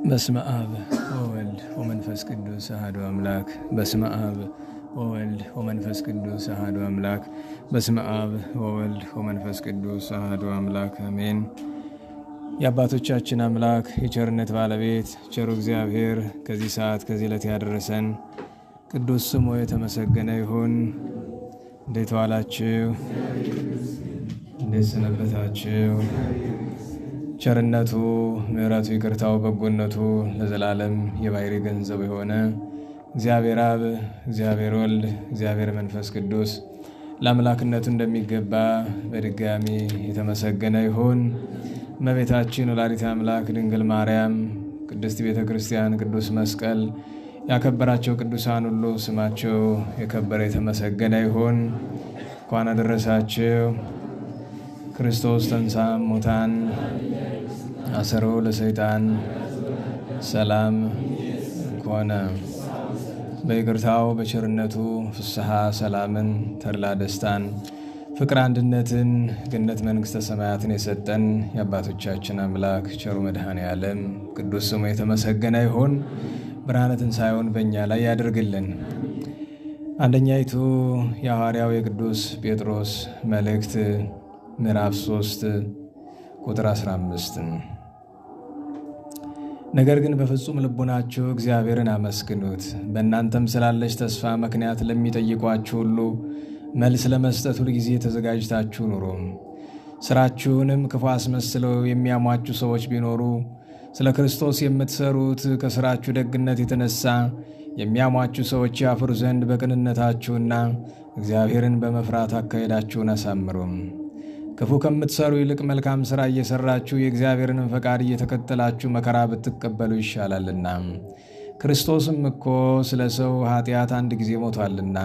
በስመ አብ ወወልድ ወመንፈስ ቅዱስ አሐዱ አምላክ። በስመ አብ ወወልድ ወመንፈስ ቅዱስ አሐዱ አምላክ። በስመ አብ ወወልድ ወመንፈስ ቅዱስ አሐዱ አምላክ አሜን። የአባቶቻችን አምላክ የቸርነት ባለቤት ቸሩ እግዚአብሔር ከዚህ ሰዓት ከዚህ ዕለት ያደረሰን ቅዱስ ስሙ የተመሰገነ ይሁን። እንዴት ዋላችሁ? እንዴት ሰነበታችሁ? ቸርነቱ ምሕረቱ ይቅርታው በጎነቱ ለዘላለም የባሕርይ ገንዘብ የሆነ እግዚአብሔር አብ እግዚአብሔር ወልድ እግዚአብሔር መንፈስ ቅዱስ ለአምላክነቱ እንደሚገባ በድጋሚ የተመሰገነ ይሁን። እመቤታችን ወላዲተ አምላክ ድንግል ማርያም፣ ቅድስት ቤተ ክርስቲያን፣ ቅዱስ መስቀል ያከበራቸው ቅዱሳን ሁሉ ስማቸው የከበረ የተመሰገነ ይሁን። እንኳን አደረሳችሁ። ክርስቶስ ተንሥአ እሙታን አሰሮ ለሰይጣን ሰላም ኮነ። በይቅርታው በቸርነቱ ፍስሐ ሰላምን፣ ተድላ ደስታን፣ ፍቅር አንድነትን፣ ገነት መንግሥተ ሰማያትን የሰጠን የአባቶቻችን አምላክ ቸሩ መድኃኔ ዓለም ቅዱስ ስሙ የተመሰገነ ይሁን። ብርሃነ ትንሣኤውን በእኛ ላይ ያድርግልን። አንደኛይቱ የሐዋርያው የቅዱስ ጴጥሮስ መልእክት ምዕራፍ 3 ቁጥር 15 ነገር ግን በፍጹም ልቡናችሁ እግዚአብሔርን አመስግኑት፣ በእናንተም ስላለች ተስፋ ምክንያት ለሚጠይቋችሁ ሁሉ መልስ ለመስጠት ሁል ጊዜ ተዘጋጅታችሁ ኑሩ። ሥራችሁንም ክፉ አስመስለው የሚያሟችሁ ሰዎች ቢኖሩ ስለ ክርስቶስ የምትሰሩት ከሥራችሁ ደግነት የተነሳ የሚያሟችሁ ሰዎች ያፍሩ ዘንድ በቅንነታችሁና እግዚአብሔርን በመፍራት አካሄዳችሁን አሳምሩም። ክፉ ከምትሰሩ ይልቅ መልካም ሥራ እየሠራችሁ የእግዚአብሔርን ፈቃድ እየተከተላችሁ መከራ ብትቀበሉ ይሻላልና። ክርስቶስም እኮ ስለ ሰው ኃጢአት አንድ ጊዜ ሞቷልና፣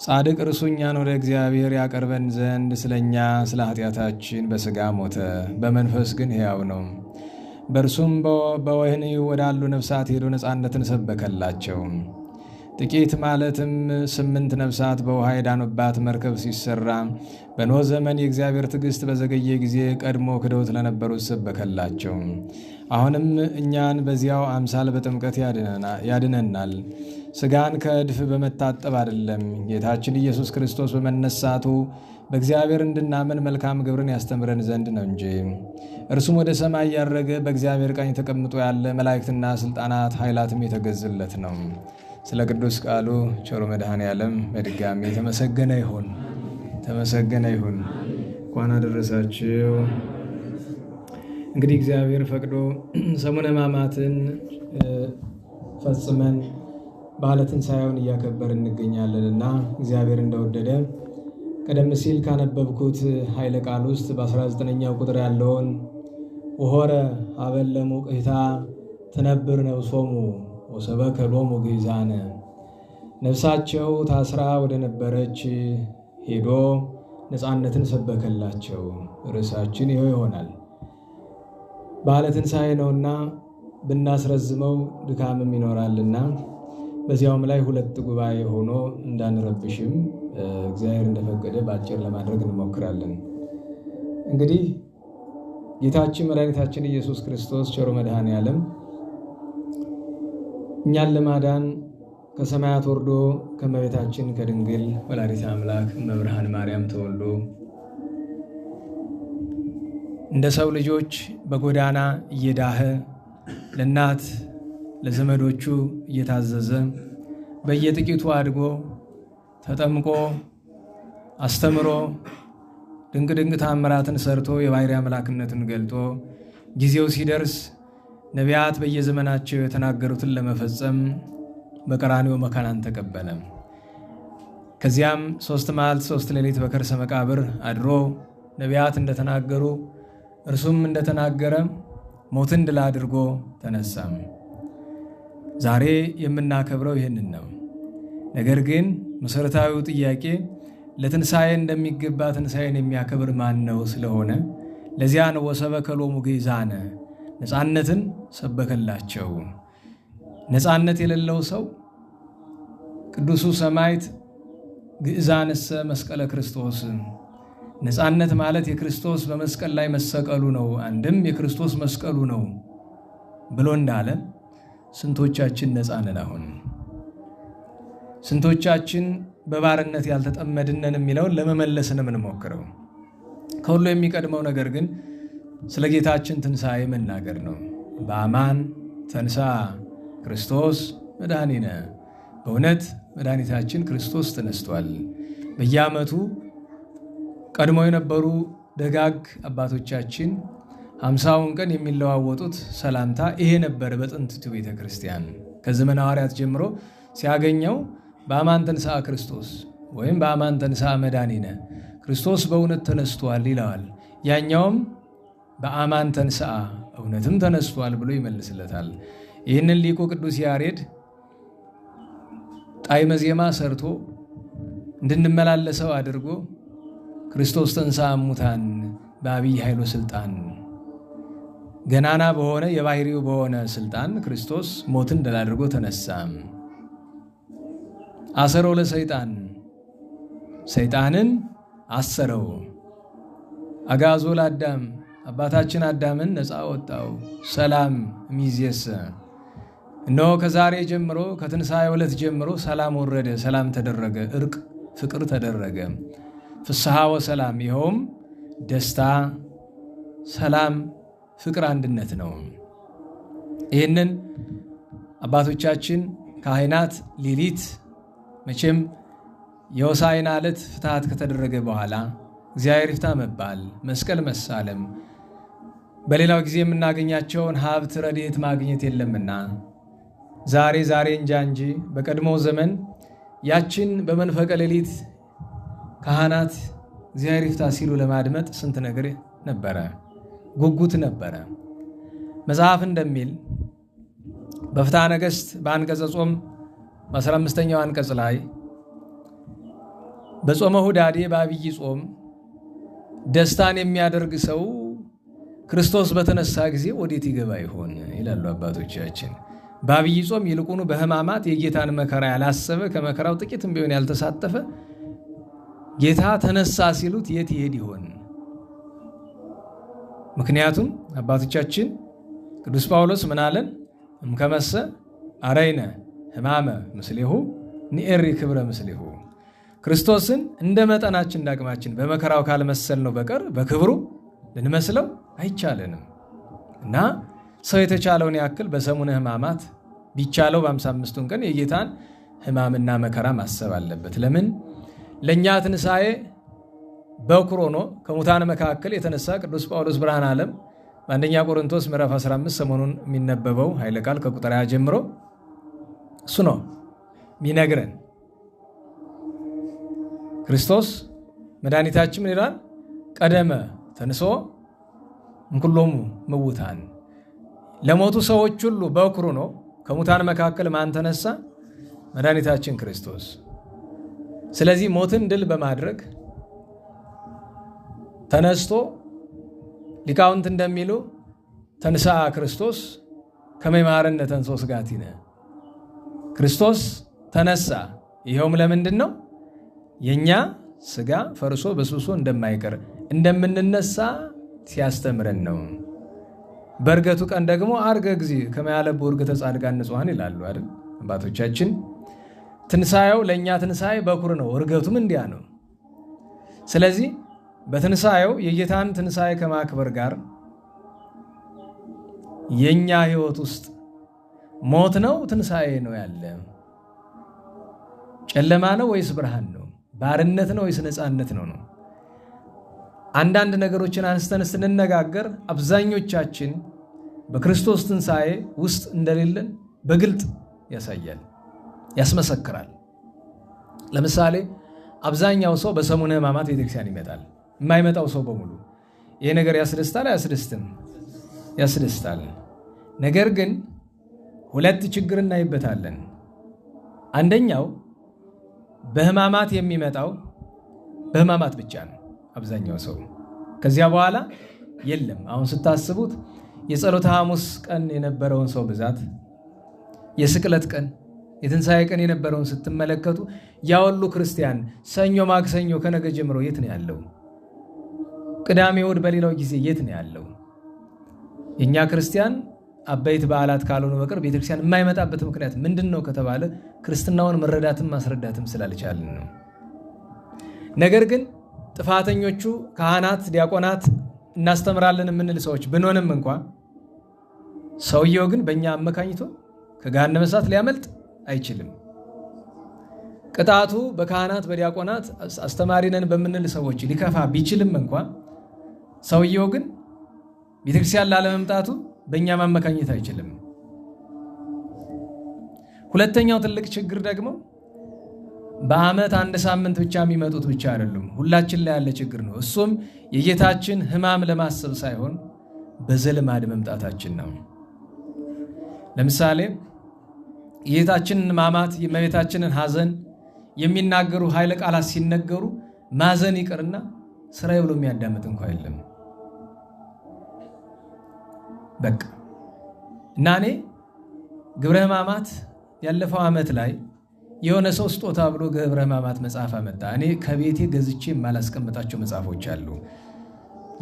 ጻድቅ እርሱ እኛን ወደ እግዚአብሔር ያቀርበን ዘንድ ስለ እኛ ስለ ኃጢአታችን በሥጋ ሞተ፣ በመንፈስ ግን ሕያው ነው። በእርሱም በወህኒ ወዳሉ ነፍሳት ሄዶ ነፃነትን ሰበከላቸው። ጥቂት ማለትም 8 ነፍሳት በውሃ የዳኑባት መርከብ ሲሰራ በኖህ ዘመን የእግዚአብሔር ትዕግሥት በዘገየ ጊዜ ቀድሞ ክደውት ለነበሩት ሰበከላቸው። አሁንም እኛን በዚያው አምሳል በጥምቀት ያድነናል። ሥጋን ከእድፍ በመታጠብ አይደለም፣ ጌታችን ኢየሱስ ክርስቶስ በመነሳቱ በእግዚአብሔር እንድናመን መልካም ግብርን ያስተምረን ዘንድ ነው እንጂ። እርሱም ወደ ሰማይ ያረገ በእግዚአብሔር ቀኝ ተቀምጦ ያለ መላእክትና ሥልጣናት ኃይላትም የተገዙለት ነው። ስለ ቅዱስ ቃሉ ቸሩ መድኃኔ ዓለም በድጋሚ የተመሰገነ ይሁን፣ ተመሰገነ ይሁን። እንኳን አደረሳችሁ። እንግዲህ እግዚአብሔር ፈቅዶ ሰሙነ ሕማማትን ፈጽመን በዓለ ትንሣኤውን እያከበርን እንገኛለንና እግዚአብሔር እንደወደደ ቀደም ሲል ካነበብኩት ኃይለ ቃል ውስጥ በ19ኛው ቁጥር ያለውን ወሖረ ሀበለሙ ቅሕታ ትነብር ነፍሶሙ ወሰበከ ሎሙ ግእዛነ፣ ነፍሳቸው ታስራ ወደ ነበረች ሄዶ ነፃነትን ሰበከላቸው። ርዕሳችን ይኸው ይሆናል። በዓለ ትንሣኤ ነውና ብናስረዝመው ድካምም ይኖራልና በዚያውም ላይ 2 ጉባኤ ሆኖ እንዳንረብሽም እግዚአብሔር እንደፈቀደ በአጭር ለማድረግ እንሞክራለን። እንግዲህ ጌታችን መድኃኒታችን ኢየሱስ ክርስቶስ ቸሩ መድኃኔ ዓለም እኛን ለማዳን ከሰማያት ወርዶ ከእመቤታችን ከድንግል ወላዲተ አምላክ እመብርሃን ማርያም ተወልዶ እንደ ሰው ልጆች በጎዳና እየዳኸ ለእናት ለዘመዶቹ እየታዘዘ በየጥቂቱ አድጎ ተጠምቆ አስተምሮ ድንቅ ድንቅ ታምራትን ሰርቶ የባሕርይ አምላክነትን ገልጦ ጊዜው ሲደርስ ነቢያት በየዘመናቸው የተናገሩትን ለመፈጸም በቀራንዮ መከራን ተቀበለ። ከዚያም 3 መዓልት 3 ሌሊት በከርሰ መቃብር አድሮ ነቢያት እንደተናገሩ እርሱም እንደተናገረ ሞትን ድል አድርጎ ተነሳም። ዛሬ የምናከብረው ይህንን ነው። ነገር ግን መሠረታዊው ጥያቄ ለትንሣኤ እንደሚገባ ትንሣኤን የሚያከብር ማን ነው ስለሆነ ለዚያ ነው ወሰበከ ሎሙ ግእዛነ፣ ነፃነትን ሰበከላቸው። ነፃነት የሌለው ሰው ቅዱሱ ሰማዕት ግእዛንሰ መስቀለ ክርስቶስ ነፃነት ማለት የክርስቶስ በመስቀል ላይ መሰቀሉ ነው። አንድም የክርስቶስ መስቀሉ ነው። ብሎ እንዳለ ስንቶቻችን ነፃ ነን? አሁን ስንቶቻችን በባርነት ያልተጠመድነን የሚለውን ለመመለስ ነው የምንሞክረው። ከሁሉ የሚቀድመው ነገር ግን ስለ ጌታችን ትንሣኤ መናገር ነው። በአማን ተንሥአ ክርስቶስ መድኃኒነ፣ በእውነት መድኃኒታችን ክርስቶስ ተነስቷል። በየዓመቱ ቀድሞ የነበሩ ደጋግ አባቶቻችን 50ውን ቀን የሚለዋወጡት ሰላምታ ይሄ ነበር። በጥንቲቱ ቤተ ክርስቲያን ከዘመነ ሐዋርያት ጀምሮ ሲያገኘው በአማን ተንሥአ ክርስቶስ ወይም በአማን ተንሥአ መድኃኒነ፣ ክርስቶስ በእውነት ተነስቷል ይለዋል። ያኛውም በአማን ተንሥአ እውነትም ተነስቷል ብሎ ይመልስለታል። ይህንን ሊቁ ቅዱስ ያሬድ ጣዕመ ዜማ ሰርቶ እንድንመላለሰው አድርጎ ክርስቶስ ተንሥአ እሙታን በአብይ ኃይሎ ስልጣን፣ ገናና በሆነ የባህሪው በሆነ ስልጣን ክርስቶስ ሞትን ድል አድርጎ ተነሳ። አሰሮ ለሰይጣን፣ ሰይጣንን አሰረው። አግዓዞ ለአዳም፣ አባታችን አዳምን ነፃ ወጣው። ሰላም እምይእዜሰ፣ እነሆ ከዛሬ ጀምሮ ከትንሣኤው ዕለት ጀምሮ ሰላም ወረደ፣ ሰላም ተደረገ፣ እርቅ ፍቅር ተደረገ። ፍስሐ ወሰላም፣ ይኸውም ደስታ፣ ሰላም፣ ፍቅር፣ አንድነት ነው። ይህንን አባቶቻችን ካህናት ሌሊት መቼም የሆሳዕና ዕለት ፍትሐት ከተደረገ በኋላ እግዚአብሔር ይፍታ መባል፣ መስቀል መሳለም፣ በሌላው ጊዜ የምናገኛቸውን ሀብት ረድኤት ማግኘት የለምና ዛሬ እንጃ እንጂ በቀድሞ ዘመን ያችን በመንፈቀ ሌሊት ካህናት እግዚአብሔር ይፍታ ሲሉ ለማድመጥ ስንት ነገር ነበረ፣ ጉጉት ነበረ። መጽሐፍ እንደሚል በፍትሐ ነገሥት በአንቀጸ ጾም በ15ኛው አንቀጽ ላይ በጾመ ሁዳዴ በአብይ ጾም ደስታን የሚያደርግ ሰው ክርስቶስ በተነሳ ጊዜ ወዴት ይገባ ይሆን ይላሉ አባቶቻችን። በአብይ ጾም ይልቁኑ በሕማማት የጌታን መከራ ያላሰበ ከመከራው ጥቂትም ቢሆን ያልተሳተፈ ጌታ ተነሳ ሲሉት የት ይሄድ ይሆን? ምክንያቱም አባቶቻችን ቅዱስ ጳውሎስ ምን አለን? እምከመሰ አረይነ ሕማመ ምስሌሁ ንኤሪ ክብረ ምስሌሁ፣ ክርስቶስን እንደ መጠናችን እንዳቅማችን በመከራው ካልመሰል ነው በቀር በክብሩ ልንመስለው አይቻለንም። እና ሰው የተቻለውን ያክል በሰሙነ ሕማማት ቢቻለው በ55ቱን ቀን የጌታን ሕማምና መከራ ማሰብ አለበት። ለምን? ለእኛ ትንሣኤ በኩር ሆኖ ከሙታን መካከል የተነሳ ቅዱስ ጳውሎስ ብርሃነ ዓለም በአንደኛ ቆሮንቶስ ምዕራፍ 15 ሰሞኑን የሚነበበው ኃይለ ቃል ከቁጥር 20 ጀምሮ እሱ ነው ሚነግረን። ክርስቶስ መድኃኒታችን ምን ይላል? ቀደመ ተንሶ እምኩሎሙ ምውታን፣ ለሞቱ ሰዎች ሁሉ በኩሩ ነው። ከሙታን መካከል ማን ተነሳ? መድኃኒታችን ክርስቶስ። ስለዚህ ሞትን ድል በማድረግ ተነስቶ ሊቃውንት እንደሚሉ ተንሥአ ክርስቶስ ከመ ይምሃረነ ተንሥኦ ሥጋቲነ፣ ክርስቶስ ተነሳ። ይኸውም ለምንድን ነው? የእኛ ሥጋ ፈርሶ በስብሶ እንደማይቀር እንደምንነሳ ሲያስተምረን ነው። በእርገቱ ቀን ደግሞ አርገ ጊዜ ከመ ያለቡ ዕርገተ ጻድቃን ንጹሐን ይላሉ አይደል አባቶቻችን። ትንሣኤው ለእኛ ትንሣኤ በኩር ነው፣ ዕርገቱም እንዲያ ነው። ስለዚህ በትንሣኤው የጌታን ትንሣኤ ከማክበር ጋር የእኛ ሕይወት ውስጥ ሞት ነው ትንሣኤ ነው ያለ? ጨለማ ነው ወይስ ብርሃን ነው? ባርነት ነው ወይስ ነፃነት ነው? አንዳንድ ነገሮችን አንስተን ስንነጋገር አብዛኞቻችን በክርስቶስ ትንሣኤ ውስጥ እንደሌለን በግልጥ ያሳያል፣ ያስመሰክራል። ለምሳሌ አብዛኛው ሰው በሰሙነ ሕማማት ቤተክርስቲያን ይመጣል። የማይመጣው ሰው በሙሉ ይሄ ነገር ያስደስታል አያስደስትም? ያስደስታል። ነገር ግን ሁለት ችግር እናይበታለን። አንደኛው በሕማማት የሚመጣው በሕማማት ብቻ ነው አብዛኛው ሰው። ከዚያ በኋላ የለም። አሁን ስታስቡት የጸሎተ ሐሙስ ቀን የነበረውን ሰው ብዛት፣ የስቅለት ቀን የትንሣኤ ቀን የነበረውን ስትመለከቱ ያወሉ ክርስቲያን ሰኞ ማክሰኞ ከነገ ጀምሮ የት ነው ያለው? ቅዳሜ እሑድ በሌላው ጊዜ የት ነው ያለው? የእኛ ክርስቲያን አበይት በዓላት ካልሆኑ በቀር ቤተክርስቲያን የማይመጣበት ምክንያት ምንድን ነው ከተባለ ክርስትናውን መረዳትም ማስረዳትም ስላልቻልን ነው። ነገር ግን ጥፋተኞቹ ካህናት፣ ዲያቆናት እናስተምራለን የምንል ሰዎች ብንሆንም እንኳ ሰውየው ግን በእኛ አመካኝቶ ከገሃነመ እሳት ሊያመልጥ አይችልም። ቅጣቱ በካህናት በዲያቆናት አስተማሪ ነን በምንል ሰዎች ሊከፋ ቢችልም እንኳ ሰውየው ግን ቤተክርስቲያን ላለመምጣቱ በእኛ ማመካኘት አይችልም። ሁለተኛው ትልቅ ችግር ደግሞ በዓመት አንድ ሳምንት ብቻ የሚመጡት ብቻ አይደሉም፣ ሁላችን ላይ ያለ ችግር ነው። እሱም የጌታችን ሕማም ለማሰብ ሳይሆን በዘልማድ መምጣታችን ነው። ለምሳሌ የጌታችንን ሕማማት የእመቤታችንን ሐዘን የሚናገሩ ኃይለ ቃላት ሲነገሩ ማዘን ይቅርና ስራዬ ብሎ የሚያዳምጥ እንኳ የለም። በቃ እና እኔ ግብረ ሕማማት ያለፈው ዓመት ላይ የሆነ ሰው ስጦታ ብሎ ግብረ ሕማማት መጽሐፍ አመጣ። እኔ ከቤቴ ገዝቼ የማላስቀምጣቸው መጽሐፎች አሉ።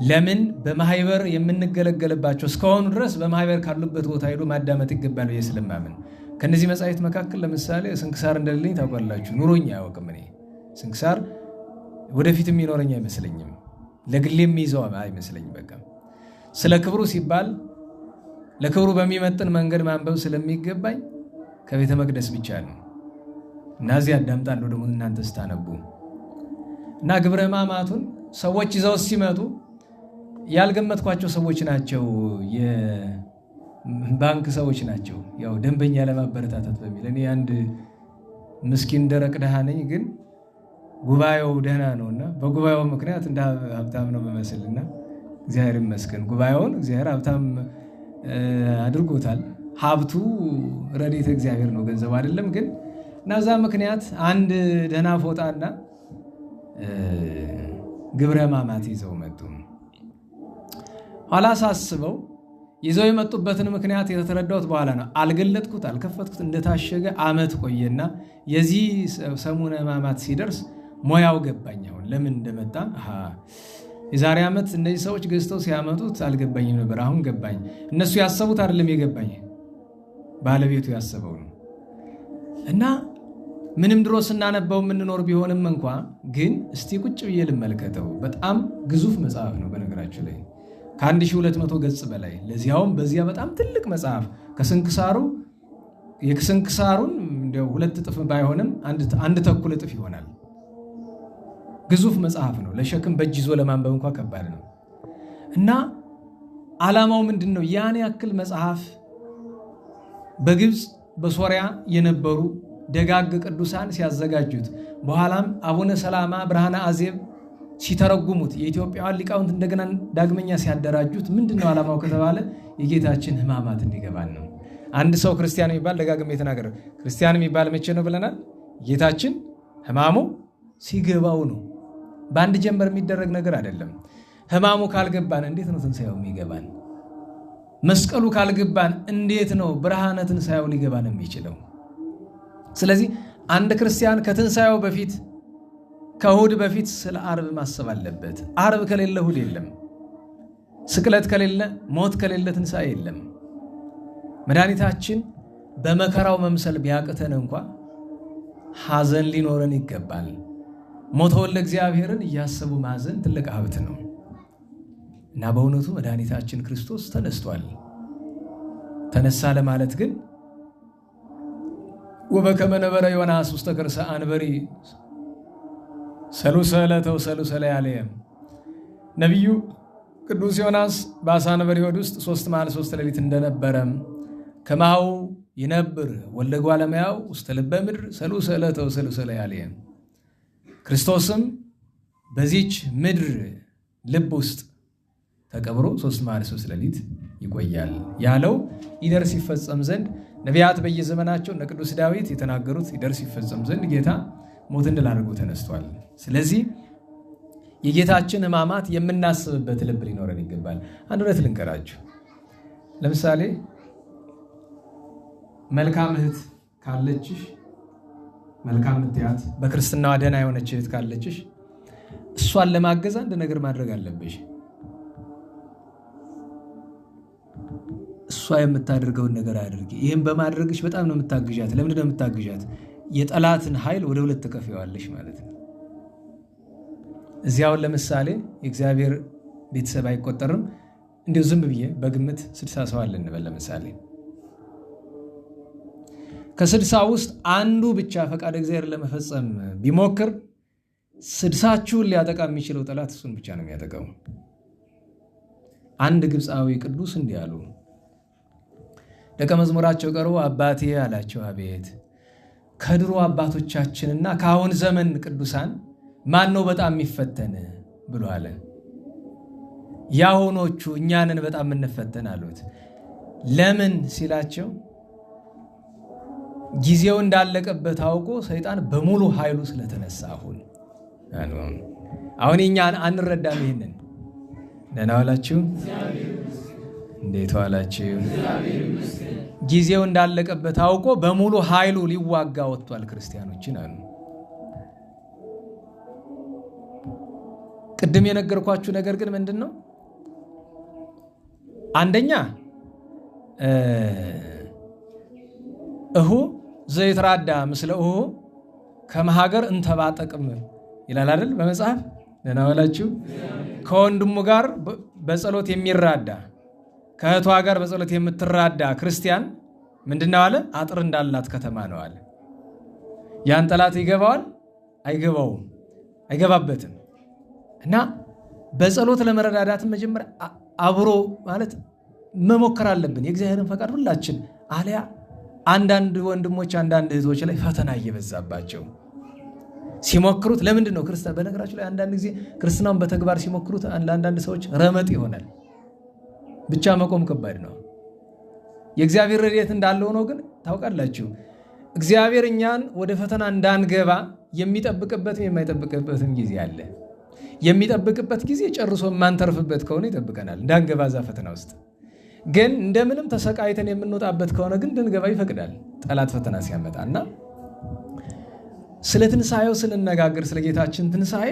ለምን በማህበር የምንገለገልባቸው እስከሆኑ ድረስ በማህበር ካሉበት ቦታ ሄዶ ማዳመጥ ይገባል ብዬ ስለማምን ከነዚህ መጻሕፍት መካከል ለምሳሌ ስንክሳር እንደሌለኝ ታውቃላችሁ። ኑሮኝ አያውቅም። እኔ ስንክሳር ወደፊትም ይኖረኝ አይመስለኝም። ለግሌም ይዘው አይመስለኝም። በቃ ስለ ክብሩ ሲባል ለክብሩ በሚመጥን መንገድ ማንበብ ስለሚገባኝ ከቤተ መቅደስ ብቻ ነው እና እዚህ አዳምጣለሁ። ደግሞ እናንተ ስታነቡ እና ግብረ ሕማማቱን ሰዎች ይዘው ሲመጡ ያልገመትኳቸው ሰዎች ናቸው። የባንክ ሰዎች ናቸው። ያው ደንበኛ ለማበረታታት በሚል እኔ አንድ ምስኪን ደረቅ ድሃ ነኝ፣ ግን ጉባኤው ደህና ነውና በጉባኤው ምክንያት እንደ ሀብታም ነው መመስልና እግዚአብሔር ይመስገን ጉባኤውን እግዚአብሔር ሀብታም አድርጎታል። ሀብቱ ረድኤተ እግዚአብሔር ነው፣ ገንዘብ አይደለም። ግን እናዛ ምክንያት አንድ ደህና ፎጣና ግብረ ሕማማት ይዘው መጡ። ኋላ ሳስበው ይዘው የመጡበትን ምክንያት የተረዳሁት በኋላ ነው። አልገለጥኩት፣ አልከፈትኩት። እንደታሸገ ዓመት ቆየና የዚህ ሰሙነ ሕማማት ሲደርስ ሞያው ገባኝ። አሁን ለምን እንደመጣ የዛሬ ዓመት እነዚህ ሰዎች ገዝተው ሲያመጡት አልገባኝም ነበር። አሁን ገባኝ። እነሱ ያሰቡት አይደለም የገባኝ፣ ባለቤቱ ያሰበው ነው። እና ምንም ድሮ ስናነበው የምንኖር ቢሆንም እንኳ ግን እስቲ ቁጭ ብዬ ልመልከተው። በጣም ግዙፍ መጽሐፍ ነው በነገራችሁ ላይ ከ1200 ገጽ በላይ፣ ለዚያውም በዚያ በጣም ትልቅ መጽሐፍ የስንክሳሩን እንደው 2 እጥፍ ባይሆንም አንድ ተኩል እጥፍ ይሆናል። ግዙፍ መጽሐፍ ነው። ለሸክም በእጅ ይዞ ለማንበብ እንኳ ከባድ ነው። እና ዓላማው ምንድን ነው? ያን ያክል መጽሐፍ በግብፅ በሶሪያ የነበሩ ደጋግ ቅዱሳን ሲያዘጋጁት፣ በኋላም አቡነ ሰላማ ብርሃነ አዜብ ሲተረጉሙት፣ የኢትዮጵያውያን ሊቃውንት እንደገና ዳግመኛ ሲያደራጁት ምንድን ነው ዓላማው ከተባለ የጌታችን ሕማማት እንዲገባን ነው። አንድ ሰው ክርስቲያን የሚባል ደጋግሜ የተናገረ ክርስቲያን የሚባል መቼ ነው ብለናል? ጌታችን ሕማሙ ሲገባው ነው። በአንድ ጀንበር የሚደረግ ነገር አይደለም። ሕማሙ ካልገባን እንዴት ነው ትንሣኤው የሚገባን? መስቀሉ ካልገባን እንዴት ነው ብርሃነ ትንሣኤው ሊገባን የሚችለው? ስለዚህ አንድ ክርስቲያን ከትንሣኤው በፊት ከእሑድ በፊት ስለ ዓርብ ማሰብ አለበት። ዓርብ ከሌለ እሑድ የለም። ስቅለት ከሌለ ሞት ከሌለ ትንሣኤ የለም። መድኃኒታችን በመከራው መምሰል ቢያቅተን እንኳ ሐዘን ሊኖረን ይገባል። ሞተ ወልደ እግዚአብሔርን እያሰቡ ማዘን ትልቅ ሀብት ነው እና በእውነቱ መድኃኒታችን ክርስቶስ ተነስቷል። ተነሳ ለማለት ግን ወበከመ ነበረ ዮናስ ውስተ ከርሰ አንበሪ ሰሉሰ ዕለተ ወሰሉሰ ለያልየ፣ ነቢዩ ቅዱስ ዮናስ በአሳ አንበሪ ሆድ ውስጥ 3 መዓልት 3 ሌሊት እንደነበረ ከማሁ ይነብር ወልደ እጓለ እመሕያው ውስተ ልበ ምድር ሰሉሰ ዕለተ ወሰሉሰ ለያልየ፣ ክርስቶስም በዚች ምድር ልብ ውስጥ ተቀብሮ 3 መዓልት 3 ሌሊት ይቆያል ያለው ይደርስ ይፈጸም ዘንድ ነቢያት በየዘመናቸው እነ ቅዱስ ዳዊት የተናገሩት ይደርስ ይፈጸም ዘንድ ጌታ ሞትን ድል አድርጎ ተነስቷል። ስለዚህ የጌታችን ሕማማት የምናስብበት ልብ ሊኖረን ይገባል። አንድ እውነት ልንገራችሁ። ለምሳሌ መልካም እህት ካለችሽ፣ መልካም ምትያት በክርስትናዋ ደህና የሆነች እህት ካለችሽ እሷን ለማገዝ አንድ ነገር ማድረግ አለብሽ። እሷ የምታደርገውን ነገር አድርጊ። ይህም በማድረግሽ በጣም ነው የምታግዣት። ለምንድን ነው የምታግዣት? የጠላትን ኃይል ወደ ሁለት ትከፍይዋለሽ ማለት ነው። እዚያውን ለምሳሌ የእግዚአብሔር ቤተሰብ አይቆጠርም። እንዲሁ ዝም ብዬ በግምት 60 ሰው አለ እንበል። ለምሳሌ ከ60 ውስጥ አንዱ ብቻ ፈቃድ እግዚአብሔር ለመፈጸም ቢሞክር 60ችሁን ሊያጠቃ የሚችለው ጠላት እሱን ብቻ ነው የሚያጠቃው። አንድ ግብፃዊ ቅዱስ እንዲህ አሉ። ደቀ መዝሙራቸው ቀርቦ አባቴ አላቸው። አቤት። ከድሮ አባቶቻችንና ከአሁን ዘመን ቅዱሳን ማን ነው በጣም የሚፈተን ብሎ አለ። ያሁኖቹ እኛንን በጣም የምንፈተን አሉት። ለምን ሲላቸው ጊዜው እንዳለቀበት አውቆ ሰይጣን በሙሉ ኃይሉ ስለተነሳ አሁን እኛን አንረዳም። ይሄንን ደህና ዋላችሁ? እንዴት ዋላችሁ? ጊዜው እንዳለቀበት አውቆ በሙሉ ኃይሉ ሊዋጋ ወጥቷል ክርስቲያኖችን አሉ። ቅድም የነገርኳችሁ ነገር ግን ምንድን ነው? አንደኛ እሁ ዘይትራዳ ምስለ እሁ ከመሃገር እንተባጠቅም ይላል አይደል በመጽሐፍ። ደህና ዋላችሁ? ከወንድሙ ጋር በጸሎት የሚራዳ ከእህቷ ጋር በጸሎት የምትራዳ ክርስቲያን ምንድነው አለ? አጥር እንዳላት ከተማ ነው አለ። ያን ጠላት ይገባዋል? አይገባውም፣ አይገባበትም። እና በጸሎት ለመረዳዳትም መጀመሪያ አብሮ ማለት መሞከር አለብን፣ የእግዚአብሔርን ፈቃድ ሁላችን። አለያ አንዳንድ ወንድሞች አንዳንድ እህቶች ላይ ፈተና እየበዛባቸው ሲሞክሩት ለምንድን ነው ክርስቲያን? በነገራችሁ ላይ አንዳንድ ጊዜ ክርስትናውን በተግባር ሲሞክሩት ለአንዳንድ ሰዎች ረመጥ ይሆናል። ብቻ መቆም ከባድ ነው። የእግዚአብሔር ረድኤት እንዳለው ነው። ግን ታውቃላችሁ እግዚአብሔር እኛን ወደ ፈተና እንዳንገባ የሚጠብቅበትም የማይጠብቅበትም ጊዜ አለ። የሚጠብቅበት ጊዜ ጨርሶ የማንተርፍበት ከሆነ ይጠብቀናል እንዳንገባ እዛ ፈተና ውስጥ። ግን እንደምንም ተሰቃይተን የምንወጣበት ከሆነ ግን እንድንገባ ይፈቅዳል ጠላት ፈተና ሲያመጣና ስለ ትንሣኤው ስንነጋገር ስለ ጌታችን ትንሣኤ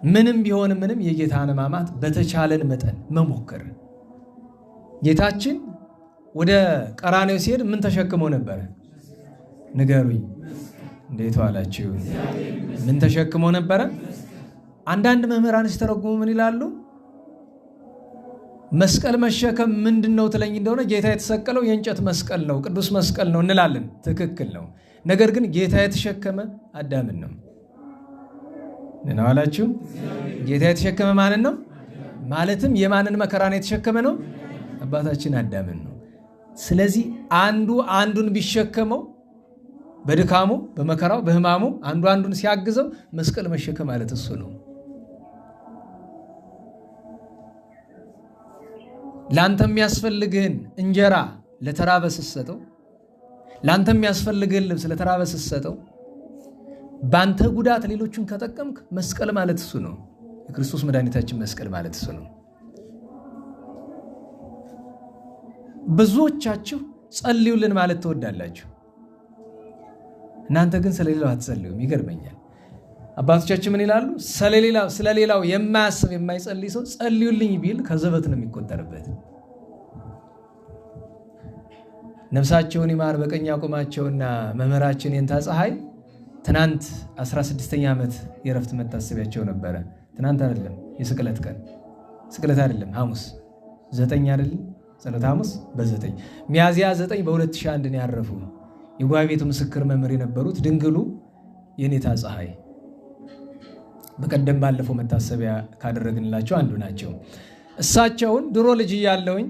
ምንም ቢሆን ምንም የጌታን ሕማማት በተቻለን መጠን መሞከር። ጌታችን ወደ ቀራንዮ ሲሄድ ምን ተሸክሞ ነበረ? ንገሩኝ። እንዴት ዋላችሁ? ምን ተሸክሞ ነበረ? አንዳንድ መምህራን ሲተረጉሙ ምን ይላሉ? መስቀል መሸከም ምንድነው ትለኝ እንደሆነ ጌታ የተሰቀለው የእንጨት መስቀል ነው፣ ቅዱስ መስቀል ነው እንላለን። ትክክል ነው። ነገር ግን ጌታ የተሸከመ አዳምን ነው። ነው አላችሁ? ጌታ የተሸከመ ማንን ነው? ማለትም የማንን መከራን የተሸከመ ነው? አባታችን አዳምን ነው። ስለዚህ አንዱ አንዱን ቢሸከመው በድካሙ፣ በመከራው፣ በሕማሙ አንዱ አንዱን ሲያግዘው መስቀል መሸከም ማለት እሱ ነው። ላንተ የሚያስፈልግህን እንጀራ ለተራበ ስትሰጠው፣ ላንተ የሚያስፈልግህን ልብስ ለተራበ ስትሰጠው፣ ባንተ ጉዳት ሌሎችን ከጠቀምክ መስቀል ማለት እሱ ነው። የክርስቶስ መድኃኒታችን መስቀል ማለት እሱ ነው። ብዙዎቻችሁ ጸልዩልን ማለት ትወዳላችሁ። እናንተ ግን ስለሌላው አትጸልዩም። ይገርመኛል። አባቶቻችን ምን ይላሉ? ስለሌላው የማያስብ የማይጸልይ ሰው ጸልዩልኝ ቢል ከዘበት ነው የሚቆጠርበት። ነፍሳቸውን ይማር በቀኝ ያቆማቸውና መምህራችን የንታ ፀሐይ ትናንት 16ኛ ዓመት የረፍት መታሰቢያቸው ነበረ። ትናንት አይደለም፣ የስቅለት ቀን ስቅለት አይደለም፣ ሐሙስ 9 አይደለም፣ ጸሎተ ሐሙስ በ9 ሚያዝያ 9 በ2001 ነው ያረፉ። የጓይ ቤቱ ምስክር መምህር የነበሩት ድንግሉ የኔታ ፀሐይ በቀደም ባለፈው መታሰቢያ ካደረግንላቸው አንዱ ናቸው። እሳቸውን ድሮ ልጅ እያለሁኝ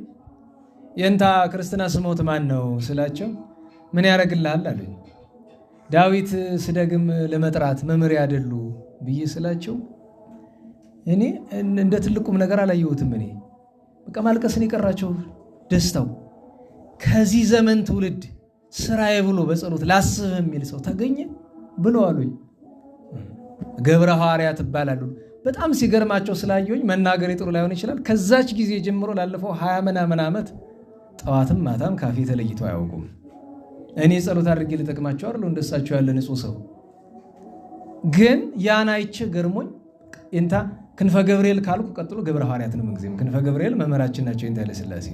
የንታ ክርስትና ስሞት ማን ነው ስላቸው ምን ያደርግልሃል አሉኝ። ዳዊት ስደግም ለመጥራት መምህር ያደሉ ብዬ ስላቸው እኔ እንደ ትልቁም ነገር አላየሁትም። እኔ በቃ ማልቀስን የቀራቸው ደስታው ከዚህ ዘመን ትውልድ ስራዬ ብሎ በጸሎት ላስብ የሚል ሰው ተገኘ ብሎ አሉኝ። ገብረ ሐዋርያት ይባላሉ። በጣም ሲገርማቸው ስላየሁኝ መናገር ጥሩ ላይሆን ይችላል። ከዛች ጊዜ ጀምሮ ላለፈው 20 ምናምን ዓመት ጠዋትም ማታም ካፌ ተለይተው አያውቁም። እኔ ጸሎት አድርጌ ልጠቅማቸው አይደል እንደሳቸው ያለ ንጹህ ሰው። ግን ያን አይቼ ገርሞኝ እንታ ክንፈ ገብርኤል ካልኩ ቀጥሎ ገብረ ሐዋርያት ነው። ምንጊዜም ክንፈ ገብርኤል መምህራችን ናቸው። እንታ ለስላሴ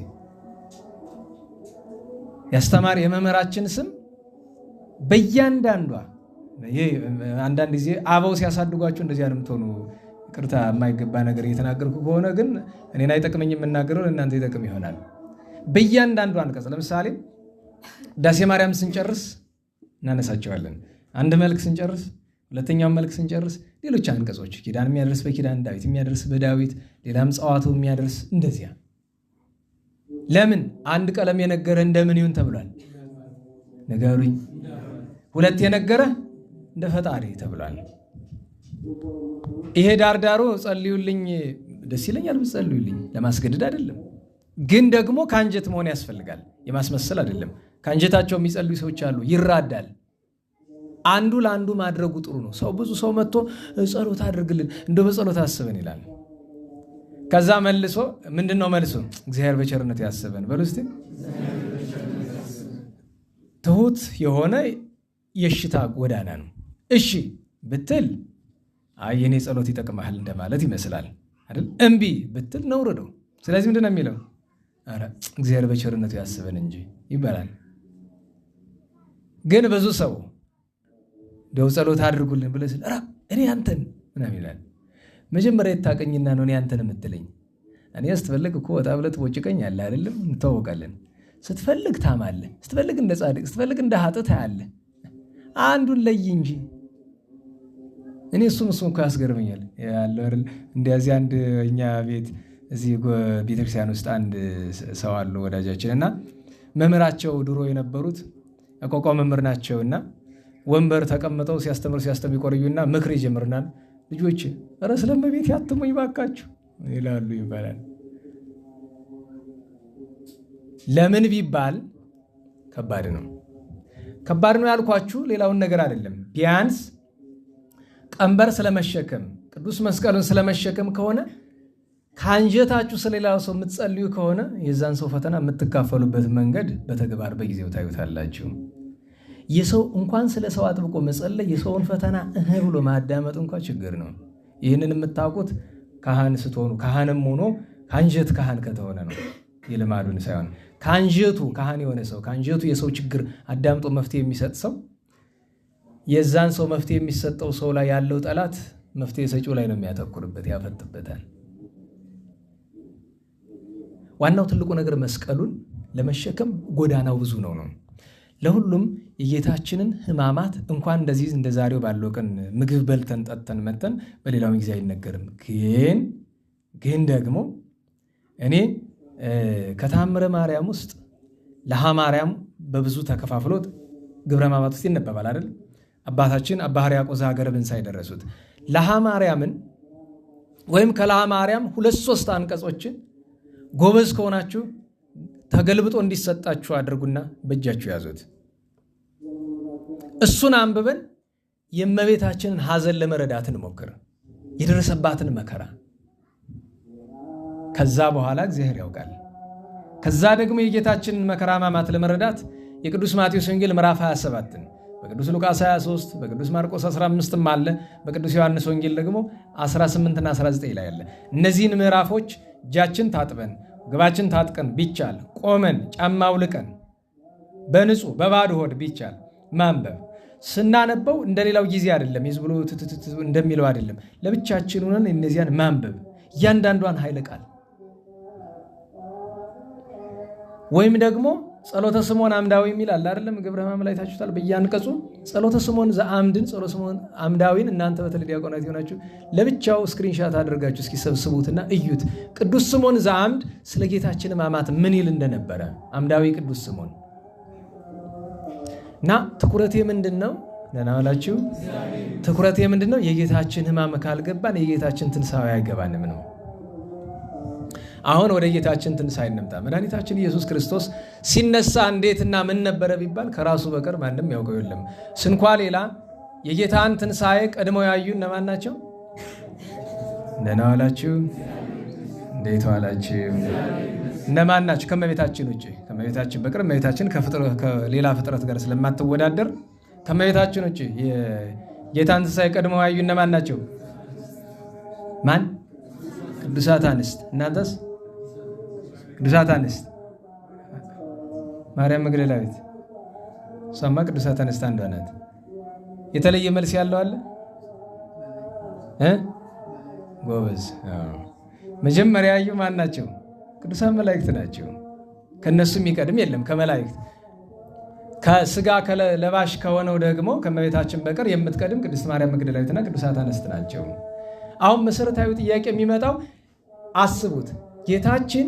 ያስተማሪ የመምህራችን ስም በእያንዳንዷ አንዳንድ ጊዜ አበው ሲያሳድጓችሁ እንደዚህ የምትሆኑ ቅርታ የማይገባ ነገር እየተናገርኩ ከሆነ ግን እኔን አይጠቅመኝ የምናገረው ለእናንተ ይጠቅም ይሆናል። በእያንዳንዱ አንቀጽ ለምሳሌ ዳሴ ማርያም ስንጨርስ እናነሳቸዋለን። አንድ መልክ ስንጨርስ፣ ሁለተኛውን መልክ ስንጨርስ ሌሎች አንቀጾች ኪዳን የሚያደርስ በኪዳን ዳዊት የሚያደርስ በዳዊት ሌላም ጸዋቱ የሚያደርስ እንደዚያ። ለምን አንድ ቀለም የነገረ እንደምን ይሁን ተብሏል? ንገሩኝ። ሁለት የነገረ እንደ ፈጣሪ ተብሏል። ይሄ ዳርዳሩ ጸልዩልኝ ደስ ይለኛል ብትጸልዩልኝ ለማስገደድ አይደለም፣ ግን ደግሞ ከአንጀት መሆን ያስፈልጋል። የማስመሰል አይደለም። ከአንጀታቸው የሚጸልዩ ሰዎች አሉ፣ ይራዳል። አንዱ ለአንዱ ማድረጉ ጥሩ ነው። ሰው ብዙ ሰው መጥቶ ጸሎት አድርግልን እንደው በጸሎት አስበን ይላል። ከዛ መልሶ ምንድነው መልሶ? እግዚአብሔር በቸርነት ያስበን በሉ እስቲ። ትሁት የሆነ የሽታ ጎዳና ነው። እሺ ብትል አይ የኔ ጸሎት ይጠቅማል እንደማለት ይመስላል አይደል? እምቢ ብትል ነውር ነው። ስለዚህ ምንድነው የሚለው? ኧረ እግዚአብሔር በቸርነቱ ያስበን እንጂ ይባላል። ግን ብዙ ሰው እንደው ጸሎት አድርጉልን ብለህ ስል እኔ አንተን ምናምን ይላል። መጀመሪያ የታቀኝና ነው እኔ አንተን የምትለኝ። እኔ ስትፈልግ እኮ ወጣ ብለህ ትቦጭቀኛለህ አይደለም? እንተዋወቃለን። ስትፈልግ ታማለህ፣ ስትፈልግ እንደ ጻድቅ፣ ስትፈልግ እንደ ኃጥእ ታያለህ። አንዱን ለይ እንጂ እኔ እሱም እኮ ያስገርመኛል ያለው አይደል? እንደዚህ አንድ እኛ ቤት እዚህ ቤተክርስቲያን ውስጥ አንድ ሰው አሉ ወዳጃችን እና መምህራቸው ድሮ የነበሩት አቋቋም መምህር ናቸውና ወንበር ተቀምጠው ሲያስተምሩ ይቆዩና ምክር ይጀምርናል። ልጆች ኧረ ስለመቤት ያትሙኝ ባካችሁ ይላሉ ይባላል። ለምን ቢባል ከባድ ነው ያልኳችሁ ሌላውን ነገር አይደለም። ቢያንስ ቀንበር ስለመሸከም ቅዱስ መስቀሉን ስለመሸከም ከሆነ ከአንጀታችሁ ስለሌላው ሰው የምትጸልዩ ከሆነ የዛን ሰው ፈተና የምትካፈሉበት መንገድ በተግባር በጊዜው ታዩታላችሁ። የሰው እንኳን ስለ ሰው አጥብቆ መጸለይ የሰውን ፈተና ብሎ ማዳመጥ እንኳን ችግር ነው። ይህንን የምታውቁት ካህን ስትሆኑ፣ ካህንም ሆኖ ከአንጀት ካህን ከተሆነ ነው። የልማዱን ሳይሆን ከአንጀቱ ካህን የሆነ ሰው ከአንጀቱ የሰው ችግር አዳምጦ መፍትሄ የሚሰጥ ሰው የዛን ሰው መፍትሄ የሚሰጠው ሰው ላይ ያለው ጠላት መፍትሄ ሰጪው ላይ ነው የሚያተኩርበት፣ ያፈጥበታል። ዋናው ትልቁ ነገር መስቀሉን ለመሸከም ጎዳናው ብዙ ነው። ለሁሉም የጌታችንን ሕማማት እንኳን እንደዚህ እንደ ዛሬው ባለው ቀን ምግብ በልተን ጠጥተን መተን በሌላው ጊዜ አይነገርም። ግን ደግሞ እኔ ከታምረ ማርያም ውስጥ ለሃ ማርያም በብዙ ተከፋፍሎት ግብረ ሕማማት ውስጥ ይነበባል አይደል? አባታችን አባ ሕርያቆስ ሀገረ ብንሳ የደረሱት ለሃ ማርያምን ወይም ከለሃ ማርያም 2-3 አንቀጾችን ጎበዝ ከሆናችሁ ተገልብጦ እንዲሰጣችሁ አድርጉና በእጃችሁ ያዙት። እሱን አንብበን የእመቤታችንን ሐዘን ለመረዳት እንሞክር፣ የደረሰባትን መከራ። ከዛ በኋላ እግዚአብሔር ያውቃል። ከዛ ደግሞ የጌታችንን መከራ ሕማማት ለመረዳት የቅዱስ ማቴዎስ ወንጌል ምዕራፍ 27ን በቅዱስ ሉቃስ 23 በቅዱስ ማርቆስ 15ም አለ። በቅዱስ ዮሐንስ ወንጌል ደግሞ 18ና 19 ላይ አለ። እነዚህን ምዕራፎች እጃችን ታጥበን ወገባችን ታጥቀን ቢቻል ቆመን ጫማ አውልቀን በንጹህ በባዶ ሆድ ቢቻል ማንበብ። ስናነበው እንደሌላው ጊዜ አይደለም፣ ይዝ ብሎ እንደሚለው አይደለም። ለብቻችን ሆነን እነዚያን ማንበብ እያንዳንዷን ኃይለ ቃል ወይም ደግሞ ጸሎተ ስምዖን አምዳዊ የሚል አለ አይደለም? ግብረ ሕማም ላይ ታችሁታል። በያንቀጹ ጸሎተ ስምዖን ዘአምድን ጸሎተ ስምዖን አምዳዊን እናንተ በተለይ ዲያቆናት ይሆናችሁ ለብቻው ስክሪንሻት አድርጋችሁ እስኪ ሰብስቡትና እዩት። ቅዱስ ስምዖን ዘአምድ ስለ ጌታችን ሕማማት ምን ይል እንደነበረ አምዳዊ ቅዱስ ስምዖን እና ትኩረቴ ምንድነው? ደህና ዋላችሁ። ትኩረቴ ምንድነው? የጌታችን ሕማም ካልገባን የጌታችን ትንሣኤ አይገባንም ነው። አሁን ወደ ጌታችን ትንሣኤ እንምጣ። መድኃኒታችን ኢየሱስ ክርስቶስ ሲነሳ እንዴትና ምን ነበረ ቢባል ከራሱ በቀር ማንም ያውቀው የለም። ስንኳ ሌላ የጌታን ትንሣኤ ቀድመው ያዩ እነማን ናቸው? ደህና ዋላችሁ። እንዴት ዋላችሁ? እነማን ናቸው? ከመቤታችን ውጭ ከመቤታችን በቀር መቤታችን ከሌላ ፍጥረት ጋር ስለማትወዳደር ከመቤታችን ውጭ የጌታን ትንሣኤ ቀድመው ያዩ እነማን ናቸው? ማን? ቅዱሳት አንስት። እናንተስ? ቅዱሳት አንስት ማርያም መግደላዊት እሷማ ቅዱሳት አንስት አንዷ ናት። የተለየ መልስ ያለው አለ? ጎበዝ። መጀመሪያ ያዩ ማን ናቸው? ቅዱሳን መላእክት ናቸው። ከነሱ የሚቀድም የለም ከመላእክት። ከስጋ ለባሽ ከሆነው ደግሞ ከመቤታችን በቀር የምትቀድም ቅድስት ማርያም መግደላዊትና ቅዱሳት አንስት ናቸው። አሁን መሰረታዊ ጥያቄ የሚመጣው አስቡት፣ ጌታችን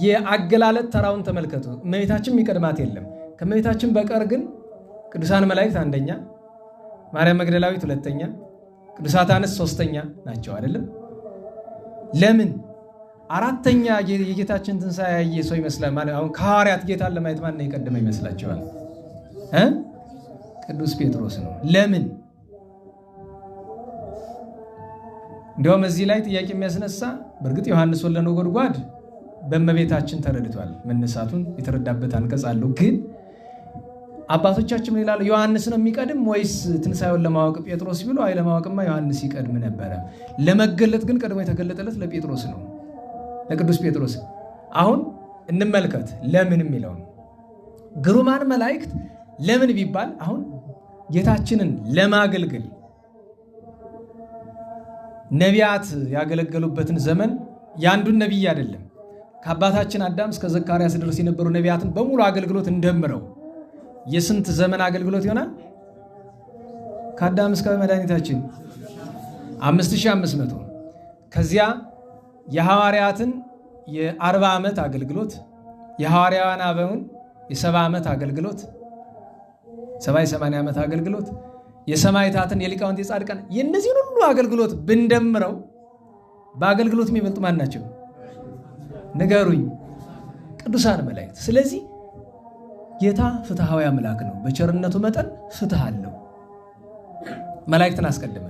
የአገላለጥ ተራውን ተመልከቱ። እመቤታችን የሚቀድማት የለም። ከእመቤታችን በቀር ግን ቅዱሳን መላእክት አንደኛ፣ ማርያም መግደላዊት ሁለተኛ፣ ቅዱሳት አንስት ሶስተኛ ናቸው አይደለም? ለምን አራተኛ የጌታችን ትንሣኤ ያየ ሰው ይመስላል? አሁን ከሐዋርያት ጌታን ለማየት ማን የቀደመ ይመስላችኋል? ቅዱስ ጴጥሮስ ነው። ለምን? እንዲያውም እዚህ ላይ ጥያቄ የሚያስነሳ በእርግጥ ዮሐንስ ወልደ ነጎድጓድ በእመቤታችን ተረድቷል። መነሳቱን የተረዳበት አንቀጽ አለው። ግን አባቶቻችን ምን ይላሉ? ዮሐንስ ነው የሚቀድም ወይስ ትንሣኤውን ለማወቅ ጴጥሮስ ቢሉ፣ አይ ለማወቅማ ዮሐንስ ይቀድም ነበረ። ለመገለጥ ግን ቀድሞ የተገለጠለት ለጴጥሮስ ነው፣ ለቅዱስ ጴጥሮስ። አሁን እንመልከት ለምን የሚለውን። ግሩማን መላእክት ለምን ቢባል አሁን ጌታችንን ለማገልገል ነቢያት ያገለገሉበትን ዘመን ያንዱን ነቢይ አይደለም ከአባታችን አዳም እስከ ዘካርያስ ድረስ የነበሩ ነቢያትን በሙሉ አገልግሎት እንደምረው የስንት ዘመን አገልግሎት ይሆናል? ከአዳም እስከ መድኃኒታችን 5500። ከዚያ የሐዋርያትን የ40 ዓመት አገልግሎት፣ የሐዋርያውያን አበውን የ70 ዓመት አገልግሎት፣ 70-80 ዓመት አገልግሎት፣ የሰማዕታትን የሊቃውንት የጻድቃን የእነዚህን ሁሉ አገልግሎት ብንደምረው በአገልግሎት የሚበልጡ ማን ናቸው? ንገሩኝ። ቅዱሳን መላእክት። ስለዚህ ጌታ ፍትሐዊ አምላክ ነው። በቸርነቱ መጠን ፍትህ አለው። መላእክትን አስቀድመ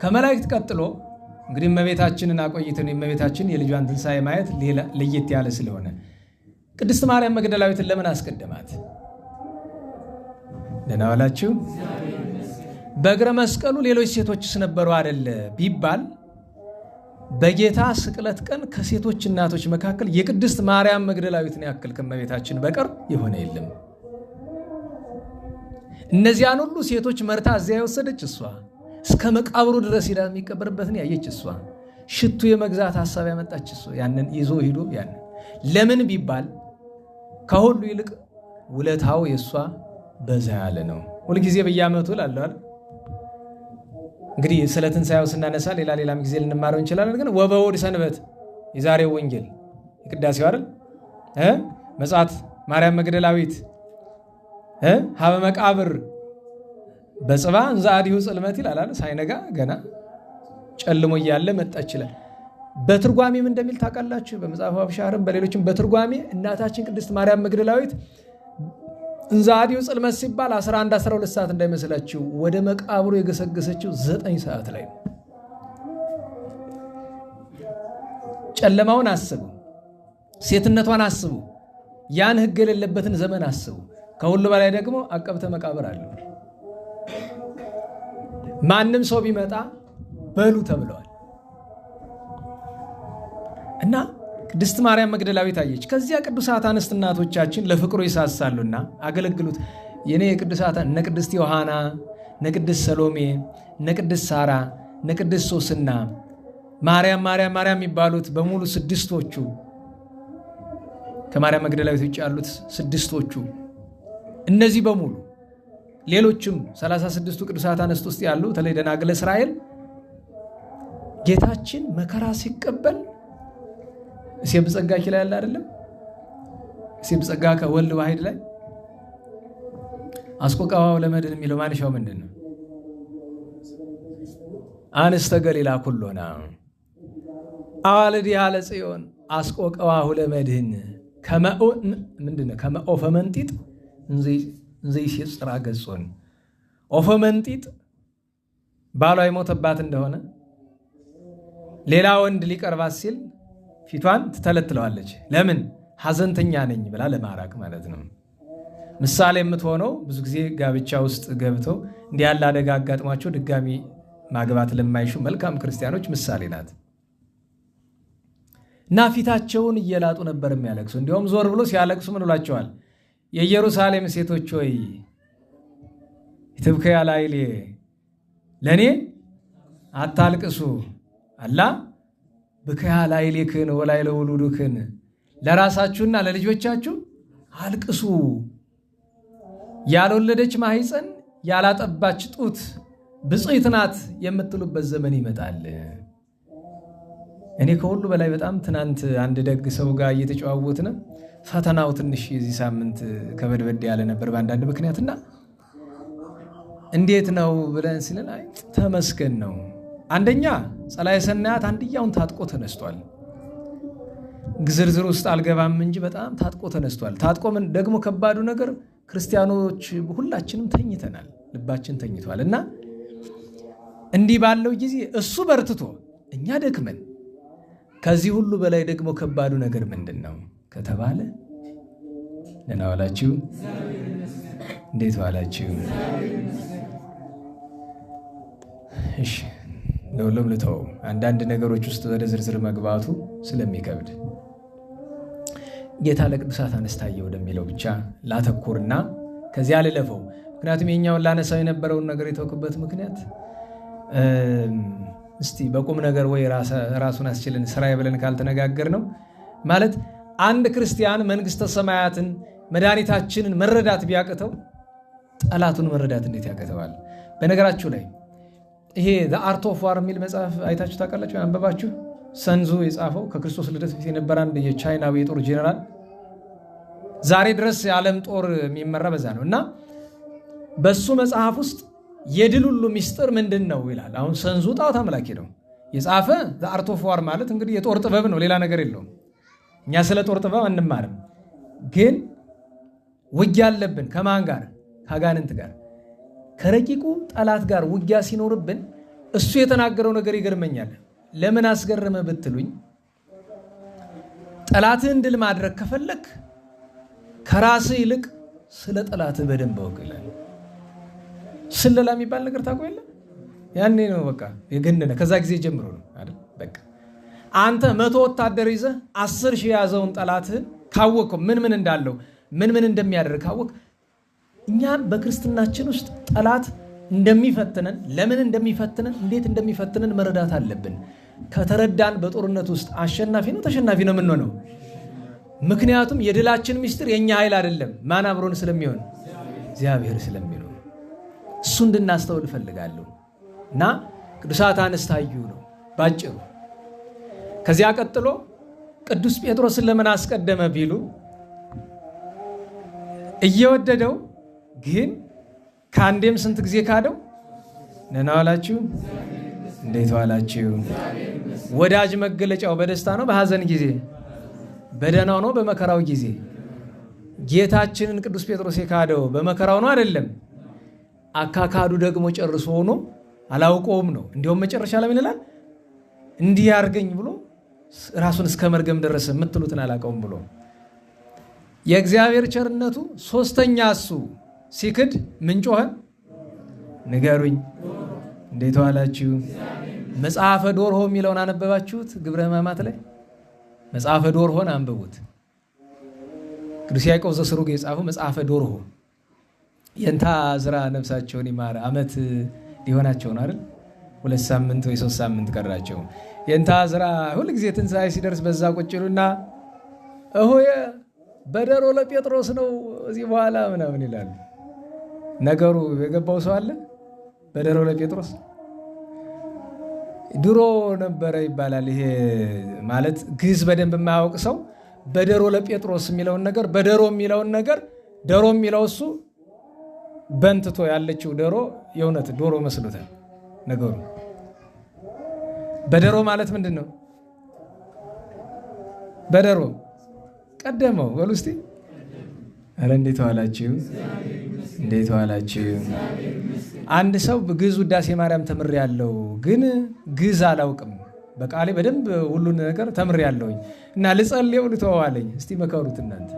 ከመላእክት ቀጥሎ እንግዲህ እመቤታችንን አቆይተን የእመቤታችን የልጇን ትንሣኤ ማየት ለየት ያለ ስለሆነ ቅድስት ማርያም መግደላዊትን ለምን አስቀደማት? ደህና ዋላችሁ። በእግረ መስቀሉ ሌሎች ሴቶችስ ነበሩ አይደለ ቢባል በጌታ ስቅለት ቀን ከሴቶች እናቶች መካከል የቅድስት ማርያም መግደላዊትን ያክል ከእመቤታችን በቀር የሆነ የለም። እነዚያን ሁሉ ሴቶች መርታ እዚያ የወሰደች እሷ፣ እስከ መቃብሩ ድረስ ሄዳ የሚቀበርበትን ያየች እሷ፣ ሽቱ የመግዛት ሐሳብ ያመጣች እሷ፣ ያንን ይዞ ሂዶ ያንን ለምን ቢባል ከሁሉ ይልቅ ውለታው የእሷ በዛ ያለ ነው። ሁልጊዜ በየዓመቱ ላለዋል እንግዲህ ስለ ትንሣኤው ስናነሳ ሌላም ጊዜ ልንማረው እንችላለን። ግን ወበውድ ሰንበት የዛሬው ወንጌል የቅዳሴው አይደል? መጽአት ማርያም መግደላዊት ሀበ መቃብር በጽባ እንዘ አዲሁ ጽልመት ይላል። ሳይነጋ ገና ጨልሞ እያለ መጣ ይችላል። በትርጓሜም እንደሚል ታውቃላችሁ። በመጽሐፈ አብሻርም በሌሎችም በትርጓሜ እናታችን ቅድስት ማርያም መግደላዊት እንዘ አዲሁ ጽልመት ሲባል 11-12 ሰዓት እንዳይመስላችሁ ወደ መቃብሩ የገሰገሰችው 9 ሰዓት ላይ ነው። ጨለማውን አስቡ፣ ሴትነቷን አስቡ፣ ያን ሕግ የሌለበትን ዘመን አስቡ። ከሁሉ በላይ ደግሞ አቀብተ መቃብር አለው። ማንም ሰው ቢመጣ በሉ ተብለዋል እና ቅድስት ማርያም መግደላዊት አየች። ከዚያ ቅዱሳት አንስት እናቶቻችን ለፍቅሩ ይሳሳሉና አገለግሉት። የኔ ቅዱሳት እነ ቅድስት ዮሐና፣ እነ ቅድስት ሰሎሜ፣ እነ ቅድስት ሳራ፣ እነ ቅድስት ሶስና ማርያም የሚባሉት በሙሉ ስድስቶቹ ከማርያም መግደላዊት ውጭ ያሉት ስድስቶቹ እነዚህ በሙሉ ሌሎችም 36ቱ ቅዱሳት አንስት ውስጥ ያሉ በተለይ ደናግለ እስራኤል ጌታችን መከራ ሲቀበል እሴብ ጸጋ ይችላል ያለ አይደለም? እሴብ ጸጋ ከወልድ ዋሂድ ላይ አስቆቀዋው ለመድን የሚለው ማንሻው ምንድን ነው? አንስተ ገሊላ ኩሎና አዋልድ ያለ ጽዮን አስቆቀዋሁ ለመድህን ምንድነው? ከመኦፈ መንጢጥ እንዘይ ሲጽራ ገጾን ኦፈ መንጢጥ ባሏ የሞተባት እንደሆነ ሌላ ወንድ ሊቀርባት ሲል ፊቷን ትተለትለዋለች። ለምን? ሐዘንተኛ ነኝ ብላ ለማራቅ ማለት ነው። ምሳሌ የምትሆነው ብዙ ጊዜ ጋብቻ ውስጥ ገብተው እንዲህ ያለ አደጋ አጋጥሟቸው ድጋሚ ማግባት ለማይሹ መልካም ክርስቲያኖች ምሳሌ ናት እና ፊታቸውን እየላጡ ነበር የሚያለቅሱ። እንዲሁም ዞር ብሎ ሲያለቅሱ ምን ብሏቸዋል? የኢየሩሳሌም ሴቶች ሆይ ትብከያ ላይሌ ለእኔ አታልቅሱ አላ ብከያ ላይሌክን ወላይለ ውሉድክን ለራሳችሁና ለልጆቻችሁ አልቅሱ። ያልወለደች ማህፀን ያላጠባች ጡት ብፅዕት ናት የምትሉበት ዘመን ይመጣል። እኔ ከሁሉ በላይ በጣም ትናንት አንድ ደግ ሰው ጋር እየተጨዋወትን ፈተናው ትንሽ የዚህ ሳምንት ከበድበድ ያለ ነበር በአንዳንድ ምክንያትና እንዴት ነው ብለን ሲለን አይ ተመስገን ነው። አንደኛ ጸላዔ ሰናያት አንድያውን ታጥቆ ተነስቷል። ዝርዝር ውስጥ አልገባም እንጂ በጣም ታጥቆ ተነስቷል። ታጥቆ ምን ደግሞ ከባዱ ነገር ክርስቲያኖች ሁላችንም ተኝተናል፣ ልባችን ተኝቷል። እና እንዲህ ባለው ጊዜ እሱ በርትቶ እኛ ደክመን ከዚህ ሁሉ በላይ ደግሞ ከባዱ ነገር ምንድን ነው ከተባለ ደህና ዋላችሁ? እንዴት ዋላችሁ? እሺ ለሁሉም ልተው፣ አንዳንድ ነገሮች ውስጥ ወደ ዝርዝር መግባቱ ስለሚከብድ ጌታ ለቅዱሳት አነስታየ ወደሚለው ብቻ ላተኩርና ከዚያ ልለፈው። ምክንያቱም የኛውን ላነሳው የነበረውን ነገር የተወኩበት ምክንያት እስቲ በቁም ነገር ወይ ራሱን አስችልን ስራዬ ብለን ካልተነጋገር ነው ማለት አንድ ክርስቲያን መንግስተ ሰማያትን መድኃኒታችንን መረዳት ቢያቅተው ጠላቱን መረዳት እንዴት ያቅተዋል? በነገራችሁ ላይ ይሄ ዘ አርት ኦፍ ዋር የሚል መጽሐፍ አይታችሁ ታውቃላችሁ? አንበባችሁ? ሰንዙ የጻፈው ከክርስቶስ ልደት በፊት የነበረ አንድ የቻይናዊ የጦር ጄኔራል፣ ዛሬ ድረስ የዓለም ጦር የሚመራ በዛ ነው። እና በሱ መጽሐፍ ውስጥ የድል ሁሉ ሚስጥር ምንድን ነው ይላል። አሁን ሰንዙ ጣዖት አምላኪ ነው የጻፈ። ዘ አርት ኦፍ ዋር ማለት እንግዲህ የጦር ጥበብ ነው፣ ሌላ ነገር የለውም። እኛ ስለ ጦር ጥበብ አንማርም፣ ግን ውጊያ አለብን። ከማን ጋር? ከአጋንንት ጋር፣ ከረቂቁ ጠላት ጋር ውጊያ ሲኖርብን እሱ የተናገረው ነገር ይገርመኛል። ለምን አስገረመ ብትሉኝ፣ ጠላትህን ድል ማድረግ ከፈለክ ከራስህ ይልቅ ስለ ጠላትህ በደንብ አውቅ ይላል። ስለላ የሚባል ነገር ታውቁ የለ? ያኔ ነው በቃ የገነነ። ከዛ ጊዜ ጀምሮ ነው አይደል? በቃ አንተ 100 ወታደር ይዘህ 10 ሺህ የያዘውን ጠላትህን ካወቅከው ምን እንዳለው ምን እንደሚያደርግ ካወቅ፣ እኛም በክርስትናችን ውስጥ ጠላት እንደሚፈትነን፣ ለምን እንደሚፈትነን፣ እንዴት እንደሚፈትነን መረዳት አለብን። ከተረዳን በጦርነት ውስጥ አሸናፊ ነው ተሸናፊ ነው የምንሆነው። ምክንያቱም የድላችን ምስጢር የኛ ኃይል አይደለም። ማን አብሮን ስለሚሆን? እግዚአብሔር ስለሚሆን። እሱ እንድናስተውል እፈልጋለሁ። እና ቅዱሳት አንስት አዩ ነው ባጭሩ። ከዚያ ቀጥሎ ቅዱስ ጴጥሮስን ለምን አስቀደመ ቢሉ፣ እየወደደው ግን ከአንዴም ስንት ጊዜ ካደው? ደህና ዋላችሁ? እንዴት ዋላችሁ? ወዳጅ መገለጫው በደስታ ነው በሐዘን ጊዜ? በደህናው ነው በመከራው ጊዜ? ጌታችንን ቅዱስ ጴጥሮስ የካደው በመከራው ነው አይደለም? አካካዱ ደግሞ ጨርሶ ሆኖ አላውቀውም ነው። እንዲሁም መጨረሻ ላይ ምን ይላል? እንዲህ ያርገኝ ብሎ ራሱን እስከ መርገም ደረሰ፣ የምትሉትን አላውቀውም ብሎ። የእግዚአብሔር ቸርነቱ ሶስተኛ እሱ ሲክድ ምን ጮኸ? ንገሩኝ። እንዴት ዋላችሁ? መጽሐፈ ዶርሆ የሚለውን አነበባችሁት? ግብረ ሕማማት ላይ መጽሐፈ ዶርሆን አንብቡት። ቅዱስ ያዕቆብ ዘስሩግ የጻፈው መጽሐፈ ዶርሆ። የእንታ ዝራ ነፍሳቸውን ይማር። ዓመት ሊሆናቸው ነው አይደል? 2 ሳምንት ወይ 3 ሳምንት ቀራቸው። የእንታ ዝራ ሁልጊዜ ትንሣኤ ሲደርስ በዛ ቁጭ ይሉና እሆየ በደሮ ለጴጥሮስ ነው እዚህ በኋላ ምናምን ይላሉ። ነገሩ የገባው ሰው አለ? በደሮ ለጴጥሮስ ድሮ ነበረ ይባላል። ይሄ ማለት ግዕዝ በደንብ የማያውቅ ሰው በደሮ ለጴጥሮስ የሚለውን ነገር በደሮ የሚለውን ነገር ደሮ የሚለው እሱ በንትቶ ያለችው ደሮ የእውነት ዶሮ መስሎታል ነገሩ። በደሮ ማለት ምንድን ነው? በደሮ ቀደመው በሉ እስቲ። ኧረ እንዴት ዋላችሁ? እንዴት ዋላችሁ? አንድ ሰው ግዕዝ ውዳሴ ማርያም ተምሬያለሁ፣ ግን ግዕዝ አላውቅም፣ በቃሌ በደንብ ሁሉን ነገር ተምሬያለሁኝ እና ልጸልየው ልተዋለኝ። እስቲ መከሩት እናንተ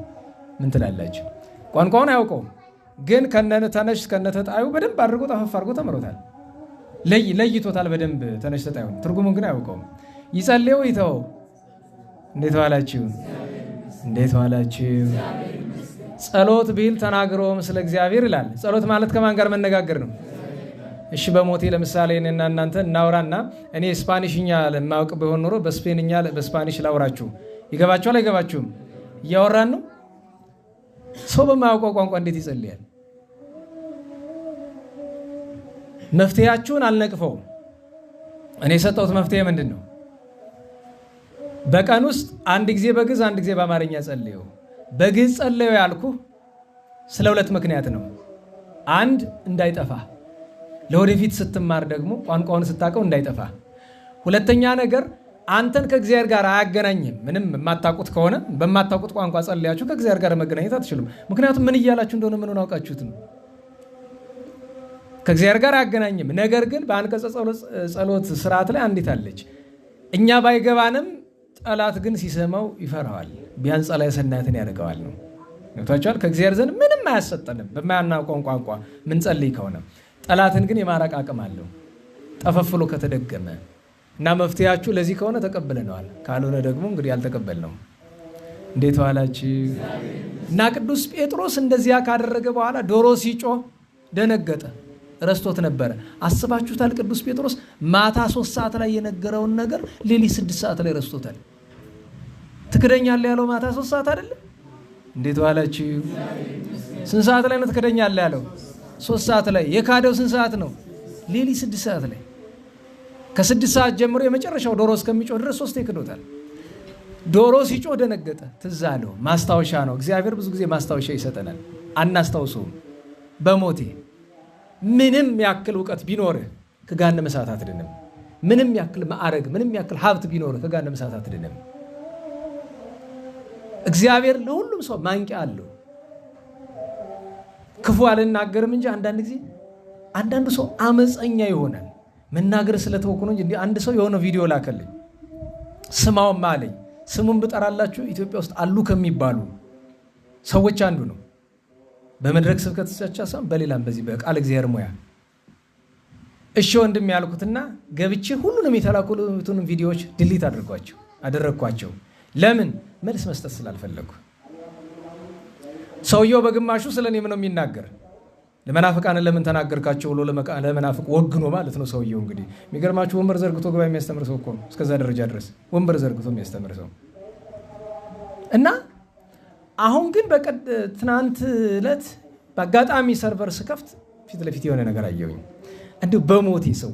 ምን ትላላችሁ? ቋንቋውን አያውቀውም፣ ግን ከነተነሽ ከነተጣዩ በደንብ አድርጎ ጠፈፍ አድርጎ ተምሮታል፣ ለይቶታል በደንብ ተነሽ ተጣዩን። ትርጉሙን ግን አያውቀውም። ይጸልየው ይተወው። እንዴት ዋላችሁ? እንዴት ዋላችሁ? ጸሎት ቢል ተናግሮ ምስለ እግዚአብሔር ይላል። ጸሎት ማለት ከማን ጋር መነጋገር ነው? እሺ በሞቴ ለምሳሌ እኔና እናንተ እናውራና እኔ ስፓኒሽኛ ለማውቅ ቢሆን ኖሮ በስፔንኛ በስፓኒሽ ላውራችሁ ይገባችኋል አይገባችሁም? እያወራን ነው። ሰው በማያውቀው ቋንቋ እንዴት ይጸልያል? መፍትሄያችሁን አልነቅፈውም። እኔ የሰጠሁት መፍትሄ ምንድን ነው? በቀን ውስጥ አንድ ጊዜ በግዕዝ አንድ ጊዜ በአማርኛ ጸልዩ። በግዕዝ ጸልዩ ያልኩ ስለ ሁለት ምክንያት ነው። አንድ እንዳይጠፋ፣ ለወደፊት ስትማር ደግሞ ቋንቋውን ስታውቀው እንዳይጠፋ። ሁለተኛ ነገር አንተን ከእግዚአብሔር ጋር አያገናኝም። ምንም የማታውቁት ከሆነ በማታውቁት ቋንቋ ጸልያችሁ ከእግዚአብሔር ጋር መገናኘት አትችሉም። ምክንያቱም ምን እያላችሁ እንደሆነ ምኑን አውቃችሁት ነው? ከእግዚአብሔር ጋር አያገናኝም። ነገር ግን በአንቀጸ ጸሎት ስርዓት ላይ አንዲት አለች። እኛ ባይገባንም ጠላት ግን ሲሰማው ይፈራዋል። ቢያንስ ጸላዔ ሰናያትን ያደርገዋል ነው። ገብቷችኋል? ከእግዚአብሔር ዘንድ ምንም አያሰጠንም በማያናውቀው ቋንቋ ምን ጸልይ ከሆነ። ጠላትን ግን የማራቅ አቅም አለው ጠፈፍሎ ከተደገመ እና መፍትሄያችሁ ለዚህ ከሆነ ተቀብለነዋል። ካልሆነ ደግሞ እንግዲህ አልተቀበልነውም። እንዴት ዋላችሁ? እና ቅዱስ ጴጥሮስ እንደዚያ ካደረገ በኋላ ዶሮ ሲጮህ ደነገጠ። ረስቶት ነበረ። አስባችሁታል? ቅዱስ ጴጥሮስ ማታ 3 ሰዓት ላይ የነገረውን ነገር ሌሊት 6 ሰዓት ላይ ረስቶታል። ትክደኛለህ ያለው ማታ 3 ሰዓት አይደለም? እንዴት ዋላችሁ? ስንት ሰዓት ላይ ነው ትክደኛለህ ያለው? 3 ሰዓት ላይ። የካደው ስንት ሰዓት ነው? ሌሊት 6 ሰዓት ላይ። ከ6 ሰዓት ጀምሮ የመጨረሻው ዶሮ እስከሚጮህ ድረስ 3 ይክዶታል። ዶሮ ሲጮህ ደነገጠ። ትዝ አለው። ማስታወሻ ነው። እግዚአብሔር ብዙ ጊዜ ማስታወሻ ይሰጠናል። አናስታውሰውም። በሞቴ ምንም ያክል እውቀት ቢኖርህ ከገሃነመ እሳት አትድንም። ምንም ያክል ማዕረግ፣ ምንም ያክል ሀብት ቢኖርህ ከገሃነመ እሳት አትድንም። እግዚአብሔር ለሁሉም ሰው ማንቂያ አለው። ክፉ አልናገርም እንጂ አንዳንድ ጊዜ አንዳንዱ ሰው አመፀኛ ይሆናል። መናገር ስለተወኩ ነው እንጂ አንድ ሰው የሆነ ቪዲዮ ላከልኝ። ስማውም አለኝ። ስሙን ብጠራላችሁ ኢትዮጵያ ውስጥ አሉ ከሚባሉ ሰዎች አንዱ ነው። በመድረክ ስብከት ብቻ ሳይሆን በሌላም በዚህ በቃል እግዚአብሔር ሙያ። እሺ ወንድም ያልኩትና ገብቼ ሁሉንም የተላኩትን ቪዲዮዎች ድሊት አደረግኳቸው። ለምን? መልስ መስጠት ስላልፈለኩ። ሰውየው በግማሹ ስለኔ ነው የሚናገር። ለመናፍቃን ለምን ተናገርካቸው ብሎ ለመናፍቅ ወግኖ ማለት ነው ሰውየው። እንግዲህ የሚገርማችሁ ወንበር ዘርግቶ ገባ የሚያስተምር ሰው እኮ ነው። እስከዛ ደረጃ ድረስ ወንበር ዘርግቶ የሚያስተምር ሰው እና አሁን ግን ትናንት ዕለት በአጋጣሚ ሰርቨር ስከፍት ፊት ለፊት የሆነ ነገር አየሁኝ። እንዲሁ በሞቴ ሰው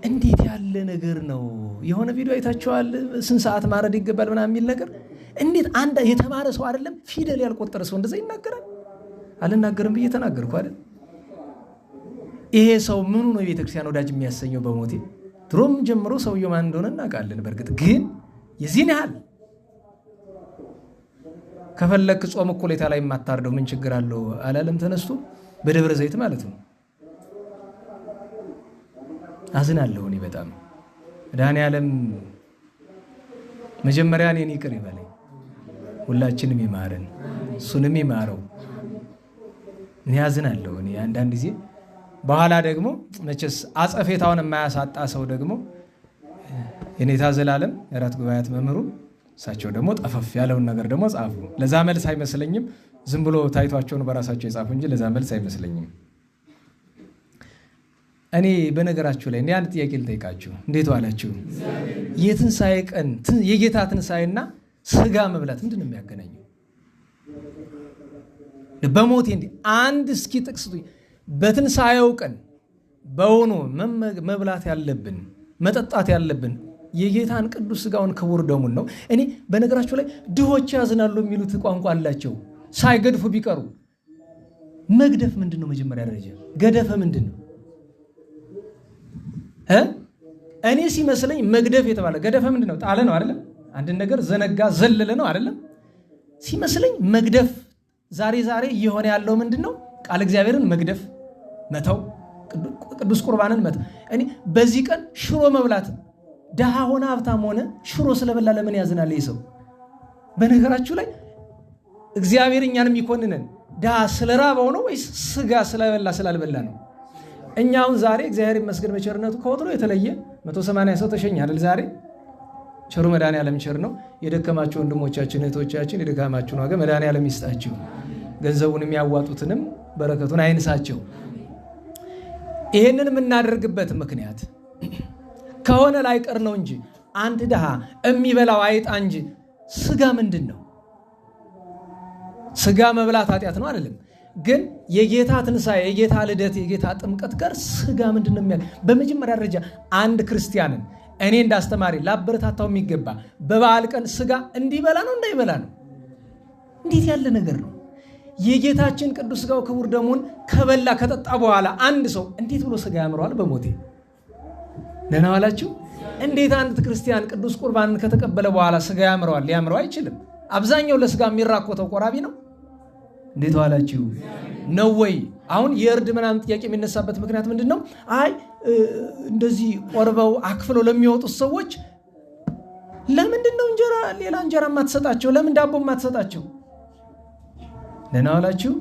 እንዴት ያለ ነገር ነው! የሆነ ቪዲዮ አይታችኋል? ስንት ሰዓት ማረድ ይገባል ምናምን የሚል ነገር። እንዴት አንድ የተማረ ሰው አይደለም ፊደል ያልቆጠረ ሰው እንደዛ ይናገራል? አልናገርም ብዬ ተናገርኩ አይደል? ይሄ ሰው ምኑ ነው የቤተክርስቲያን ወዳጅ የሚያሰኘው? በሞቴ ድሮም ጀምሮ ሰውየው ማን እንደሆነ እናውቃለን። በእርግጥ ግን የዚህን ያህል ከፈለክ ጾም እኩሌታ ላይ የማታርደው ምን ችግር አለው አላለም? ተነስቶ በደብረ ዘይት ማለት ነው። አዝናለሁ እኔ በጣም። መድኃኔዓለም መጀመሪያ እኔን ይቅር ይበለኝ፣ ሁላችንም ይማረን፣ እሱንም ይማረው። እኔ አዝናለሁ። እኔ አንዳንድ ጊዜ በኋላ ደግሞ መቼስ አጸፌታውን የማያሳጣ ሰው ደግሞ የኔታ ዘላለም የአራት ጉባኤያት መምህሩ እሳቸው ደግሞ ጠፈፍ ያለውን ነገር ደግሞ ጻፉ። ለዛ መልስ አይመስለኝም። ዝም ብሎ ታይቷቸውን በራሳቸው የጻፉ እንጂ ለዛ መልስ አይመስለኝም። እኔ በነገራችሁ ላይ አንድ ጥያቄ ልጠይቃችሁ። እንዴት ዋላችሁ? የትንሣኤ ቀን የጌታ ትንሣኤና ስጋ መብላት ምንድን ነው የሚያገናኘው? በሞቴ እንዲህ አንድ እስኪ ጥቅስ በትንሣኤው ቀን በውኑ መብላት ያለብን መጠጣት ያለብን የጌታን ቅዱስ ስጋውን ክቡር ደሙን ነው። እኔ በነገራችሁ ላይ ድሆች ያዝናሉ የሚሉት ቋንቋ አላቸው። ሳይገድፉ ቢቀሩ መግደፍ ምንድን ነው? መጀመሪያ ደረጃ ገደፈ ምንድን ነው? እኔ ሲመስለኝ መግደፍ የተባለ ገደፈ ምንድን ነው? ጣለ ነው አይደለም? አንድን ነገር ዘነጋ ዘለለ ነው አይደለም? ሲመስለኝ መግደፍ ዛሬ እየሆነ ያለው ምንድን ነው? ቃል እግዚአብሔርን መግደፍ፣ መተው፣ ቅዱስ ቁርባንን መተው። እኔ በዚህ ቀን ሽሮ መብላት ደሃ ሆነ ሀብታም ሆነ ሽሮ ስለበላ ለምን ያዝናል ይህ ሰው? በነገራችሁ ላይ እግዚአብሔር እኛንም ይኮንነን ደሃ ስለራበው ነው ወይስ ስጋ ስለበላ ስላልበላ ነው? እኛውን ዛሬ እግዚአብሔር ይመስገን በቸርነቱ ከወትሮ የተለየ 180 ሰው ተሸኘ አይደል? ዛሬ ቸሩ መድኃኔዓለም ቸር ነው። የደከማችሁ ወንድሞቻችን እህቶቻችን የደካማችሁን ዋጋ መድኃኔዓለም ይስጣችሁ። ገንዘቡን የሚያዋጡትንም በረከቱን አይንሳቸው። ይህንን የምናደርግበት ምክንያት ከሆነ ላይቀር ነው እንጂ አንድ ድሃ የሚበላው አይጣ እንጂ ስጋ ምንድን ነው? ስጋ መብላት ኃጢአት ነው አይደለም። ግን የጌታ ትንሣኤ፣ የጌታ ልደት፣ የጌታ ጥምቀት ጋር ስጋ ምንድን ነው? በመጀመሪያ ደረጃ አንድ ክርስቲያንን እኔ እንዳስተማሪ ላበረታታው የሚገባ በበዓል ቀን ስጋ እንዲበላ ነው እንዳይበላ ነው? እንዴት ያለ ነገር ነው? የጌታችን ቅዱስ ሥጋው ክቡር ደሙን ከበላ ከጠጣ በኋላ አንድ ሰው እንዴት ብሎ ስጋ ያምረዋል? በሞቴ ደህና ዋላችሁ። እንዴት አንድ ክርስቲያን ቅዱስ ቁርባንን ከተቀበለ በኋላ ስጋ ያምረዋል? ሊያምረው አይችልም። አብዛኛው ለስጋ የሚራኮተው ቆራቢ ነው። እንዴት ዋላችሁ ነው ወይ? አሁን የእርድ ምናምን ጥያቄ የሚነሳበት ምክንያት ምንድን ነው? አይ እንደዚህ ቆርበው አክፍለው ለሚወጡት ሰዎች ለምንድን ነው እንጀራ ሌላ እንጀራ የማትሰጣቸው? ለምን ዳቦ የማትሰጣቸው? ደህና ዋላችሁ።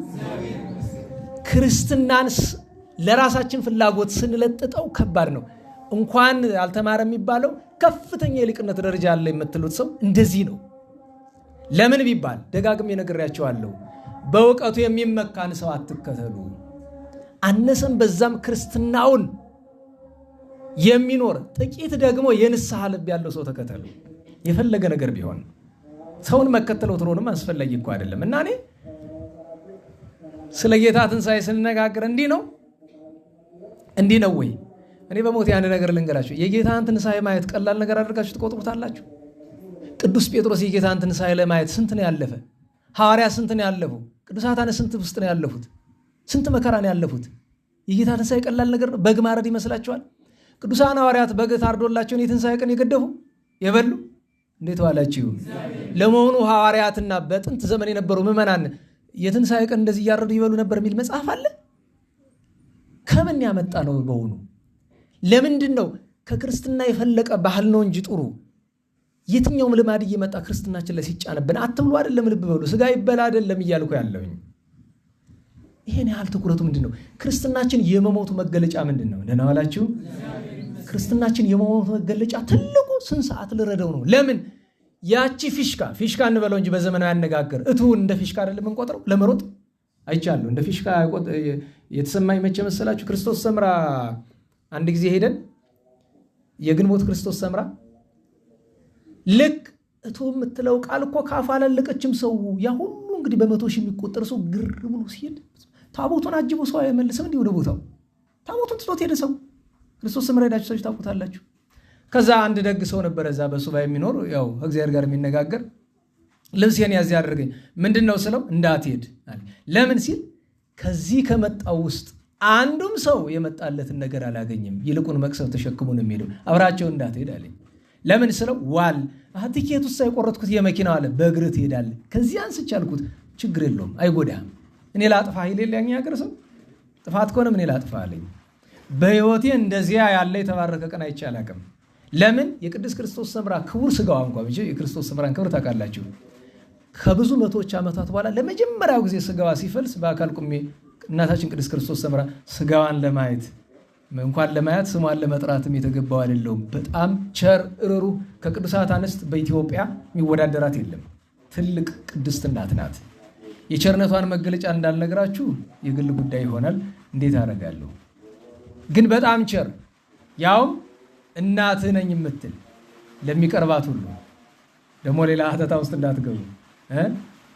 ክርስትናን ለራሳችን ፍላጎት ስንለጥጠው ከባድ ነው። እንኳን አልተማረ የሚባለው ከፍተኛ የሊቅነት ደረጃ አለ የምትሉት ሰው እንደዚህ ነው። ለምን ቢባል ደጋግሜ ነግሬያቸዋለሁ። በእውቀቱ የሚመካን ሰው አትከተሉ። አነሰም በዛም ክርስትናውን የሚኖር ጥቂት ደግሞ የንስሐ ልብ ያለው ሰው ተከተሉ። የፈለገ ነገር ቢሆን ሰውን መከተለው ትሮንም አስፈላጊ እኮ አይደለም። እና እኔ ስለ ጌታ ትንሣኤ ስንነጋገር እንዲህ ነው ወይ? እኔ በሞት አንድ ነገር ልንገራችሁ። የጌታን ትንሣኤ ማየት ቀላል ነገር አድርጋችሁ ትቆጥሩታላችሁ? ቅዱስ ጴጥሮስ የጌታን ትንሣኤ ለማየት ስንት ነው ያለፈ? ሐዋርያት ስንት ነው ያለፉ? ቅዱሳት አንስት ስንት ውስጥ ነው ያለፉት? ስንት መከራ ነው ያለፉት? የጌታ ትንሣኤ ቀላል ነገር ነው? በግ ማረድ ይመስላችኋል? ቅዱሳን ሐዋርያት በግ ታርዶላቸውን የትንሣኤ ቀን የገደፉ የበሉ? እንዴት ዋላችሁ? ለመሆኑ ሐዋርያትና በጥንት ዘመን የነበሩ ምዕመናን የትንሣኤ ቀን እንደዚህ እያረዱ ይበሉ ነበር የሚል መጽሐፍ አለ? ከምን ያመጣ ነው? በሆኑ ለምንድን ነው? ከክርስትና የፈለቀ ባህል ነው እንጂ ጥሩ የትኛውም ልማድ እየመጣ ክርስትናችን ላይ ሲጫነብን አትብሉ አይደለም፣ ልብ በሉ። ስጋ ይበላ አይደለም እያልኩ ያለውኝ። ይሄን ያህል ትኩረቱ ምንድን ነው? ክርስትናችን የመሞቱ መገለጫ ምንድን ነው? ደህና ዋላችሁ። ክርስትናችን የመሞቱ መገለጫ ትልቁ ስንት ሰዓት ልረደው ነው? ለምን ያቺ ፊሽካ እንበለው እንጂ በዘመናዊ ያነጋገር እቱን እንደ ፊሽካ አይደለም እንቆጥረው። ለመሮጥ አይቻለሁ። እንደ ፊሽካ የተሰማኝ መቼ መሰላችሁ? ክርስቶስ ሰምራ አንድ ጊዜ ሄደን የግንቦት ክርስቶስ ሰምራ ልክ እቱ የምትለው ቃል እኮ ካፍ አላለቀችም። ሰው ያ ሁሉ እንግዲህ በመቶ ሺህ የሚቆጠር ሰው ግር ብሎ ሲሄድ ታቦቱን አጅቦ ሰው አይመልስም እንዲህ ወደ ቦታው። ታቦቱን ትቶት ሄደ ሰው። ክርስቶስ ሰምራ ሄዳችሁ ሰዎች ታውቁታላችሁ። ከዛ አንድ ደግ ሰው ነበረ እዛ በሱባ የሚኖር ያው እግዚአብሔር ጋር የሚነጋገር። ልብሴን ያዝ ያደርገኝ ምንድን ነው ስለው እንዳትሄድ አለ። ለምን ሲል ከዚህ ከመጣው ውስጥ አንዱም ሰው የመጣለትን ነገር አላገኘም፣ ይልቁን መቅሰፍ ተሸክሞ ነው የሚሄደው። አብራቸው እንዳትሄድ አለኝ። ለምን ስለው ዋል ትኬት ውስጥ የቆረጥኩት የመኪናው አለ። በእግር ትሄዳለህ። ከዚህ አንስቼ አልኩት ችግር የለውም አይጎዳም። እኔ ላጥፋ ይሌል ያኛ ያገር ሰው ጥፋት ከሆነ ምን ላጥፋ አለኝ። በህይወቴ እንደዚያ ያለ የተባረከ ቀን አይቼ አላውቅም። ለምን የቅዱስ ክርስቶስ ሰምራ ክቡር ስጋዋ እንኳን ብቻ የክርስቶስ ሰምራን ክብር ታውቃላችሁ። ከብዙ መቶዎች ዓመታት በኋላ ለመጀመሪያው ጊዜ ስጋዋ ሲፈልስ በአካል ቁሜ እናታችን ቅዱስ ክርስቶስ ሰምራ ስጋዋን ለማየት እንኳን ለማየት ስሟን ለመጥራትም የተገባው አይደለም። በጣም ቸር እሩሩ ከቅዱሳት አንስት በኢትዮጵያ የሚወዳደራት የለም። ትልቅ ቅድስት እናት ናት። የቸርነቷን መገለጫ እንዳልነግራችሁ የግል ጉዳይ ይሆናል። እንዴት አደርጋለሁ? ግን በጣም ቸር ያውም እናትህ ነኝ የምትል ለሚቀርባት ሁሉ ደግሞ ሌላ ሀተታ ውስጥ እንዳትገቡ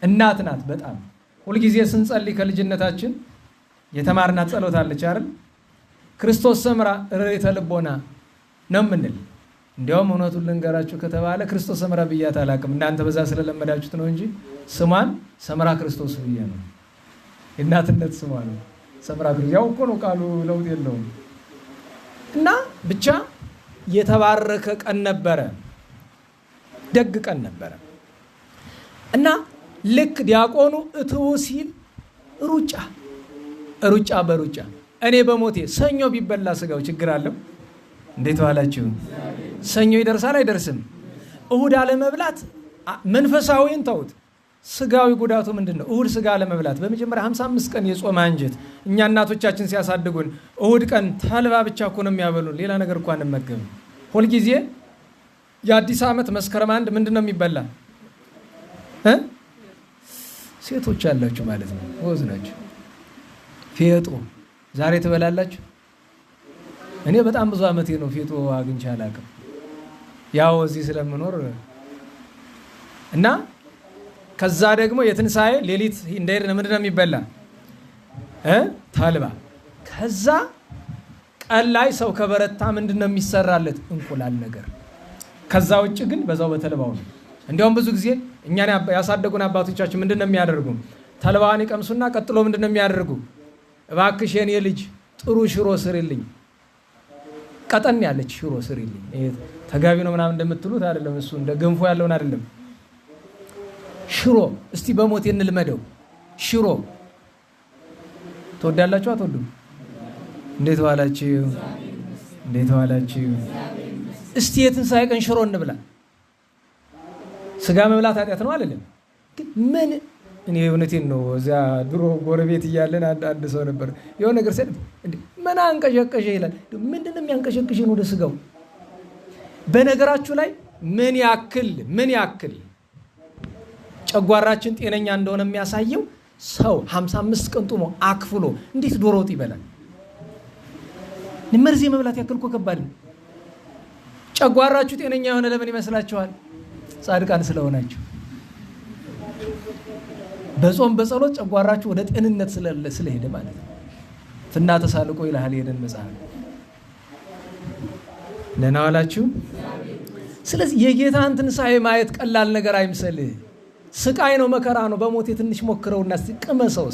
እናት ናት። በጣም ሁልጊዜ ስንጸልይ ከልጅነታችን የተማርናት ጸሎት አለች አይደል? ክርስቶስ ሰምራ ርኅራኄተ ልቦና ነው የምንል። እንዲያውም እውነቱን ልንገራችሁ ከተባለ ክርስቶስ ሰምራ ብያት አላውቅም። እናንተ በዛ ስለለመዳችሁት ነው እንጂ ስሟን ሰምራ ክርስቶስ ብዬ ነው። የእናትነት ስሟ ነው ሰምራ ክርስቶስ። ያው እኮ ነው ቃሉ፣ ለውጥ የለውም። እና ብቻ የተባረከ ቀን ነበረ፣ ደግ ቀን ነበረ። እና ልክ ዲያቆኑ እትው ሲል ሩጫ በሩጫ እኔ በሞቴ ሰኞ ቢበላ ስጋው ችግር አለው? እንዴት ዋላችሁ? ሰኞ ይደርሳል አይደርስም? እሁድ አለመብላት መንፈሳዊን ተውት፣ ስጋዊ ጉዳቱ ምንድን ነው? እሁድ ስጋ አለመብላት በመጀመሪያ 55 ቀን የጾም አንጀት እኛ እናቶቻችን ሲያሳድጉን እሁድ ቀን ተልባ ብቻ እኮ ነው የሚያበሉን፣ ሌላ ነገር እኮ አንመገብም። ሁልጊዜ የአዲስ ዓመት መስከረም 1 ምንድነው የሚበላ? ሴቶች ያላችሁ ማለት ነው፣ ወዝ ናችሁ። ፌጦ ዛሬ ትበላላችሁ? እኔ በጣም ብዙ ዓመቴ ነው ፌጦ አግኝቼ አላውቅም። ያው እዚህ ስለምኖር እና ከዛ ደግሞ የትንሣኤ ሌሊት እንደሄድን ምንድነው የሚበላ? ተልባ። ከዛ ቀን ላይ ሰው ከበረታ ምንድነው የሚሰራለት? እንቁላል ነገር። ከዛ ውጭ ግን በዛው በተልባው ነው። እንዲያውም ብዙ ጊዜ እኛን ያሳደጉን አባቶቻችን ምንድነው የሚያደርጉ? ተልባዋን ይቀምሱና ቀጥሎ ምንድነው የሚያደርጉ? እባክሽ የኔ ልጅ ጥሩ ሽሮ ስሪልኝ፣ ቀጠን ያለች ሽሮ ስሪልኝ። ተጋቢ ነው ምናምን እንደምትሉት አይደለም፣ እሱ እንደ ገንፎ ያለውን አይደለም። ሽሮ እስቲ በሞት እንልመደው። ሽሮ ትወዳላችሁ አትወዱም? እንዴት ዋላችሁ? እንዴት ዋላችሁ? እስቲ የትንሣኤ ቀን ሽሮ እንብላ። ስጋ መብላት ኃጢአት ነው አይደለም? ግን ምን እኔ እውነቴን ነው። እዚያ ድሮ ጎረቤት እያለን አንድ ሰው ነበር የሆነ ነገር ሲል ምን አንቀሸቀሸ ይላል። ምንድነው የሚያንቀሸቅሽን ወደ ስጋው? በነገራችሁ ላይ ምን ያክል ጨጓራችን ጤነኛ እንደሆነ የሚያሳየው ሰው 55 ቀን ጡሞ አክፍሎ እንዴት ዶሮ ወጥ ይበላል? መርዝ መብላት ያክል እኮ ከባድ ነው። ጨጓራችሁ ጤነኛ የሆነ ለምን ይመስላችኋል? ጻድቃን ስለሆናችሁ። በጾም በጸሎት ጨጓራችሁ ወደ ጤንነት ስለሄደ ማለት ነው። ፍና ተሳልቆ ይልሃል ሄደን መጽሐፍ። ደህና ዋላችሁ። ስለዚህ የጌታን ትንሣኤ ማየት ቀላል ነገር አይምሰልህ። ስቃይ ነው፣ መከራ ነው። በሞት ትንሽ ሞክረውና እስቲ ቅመሰው።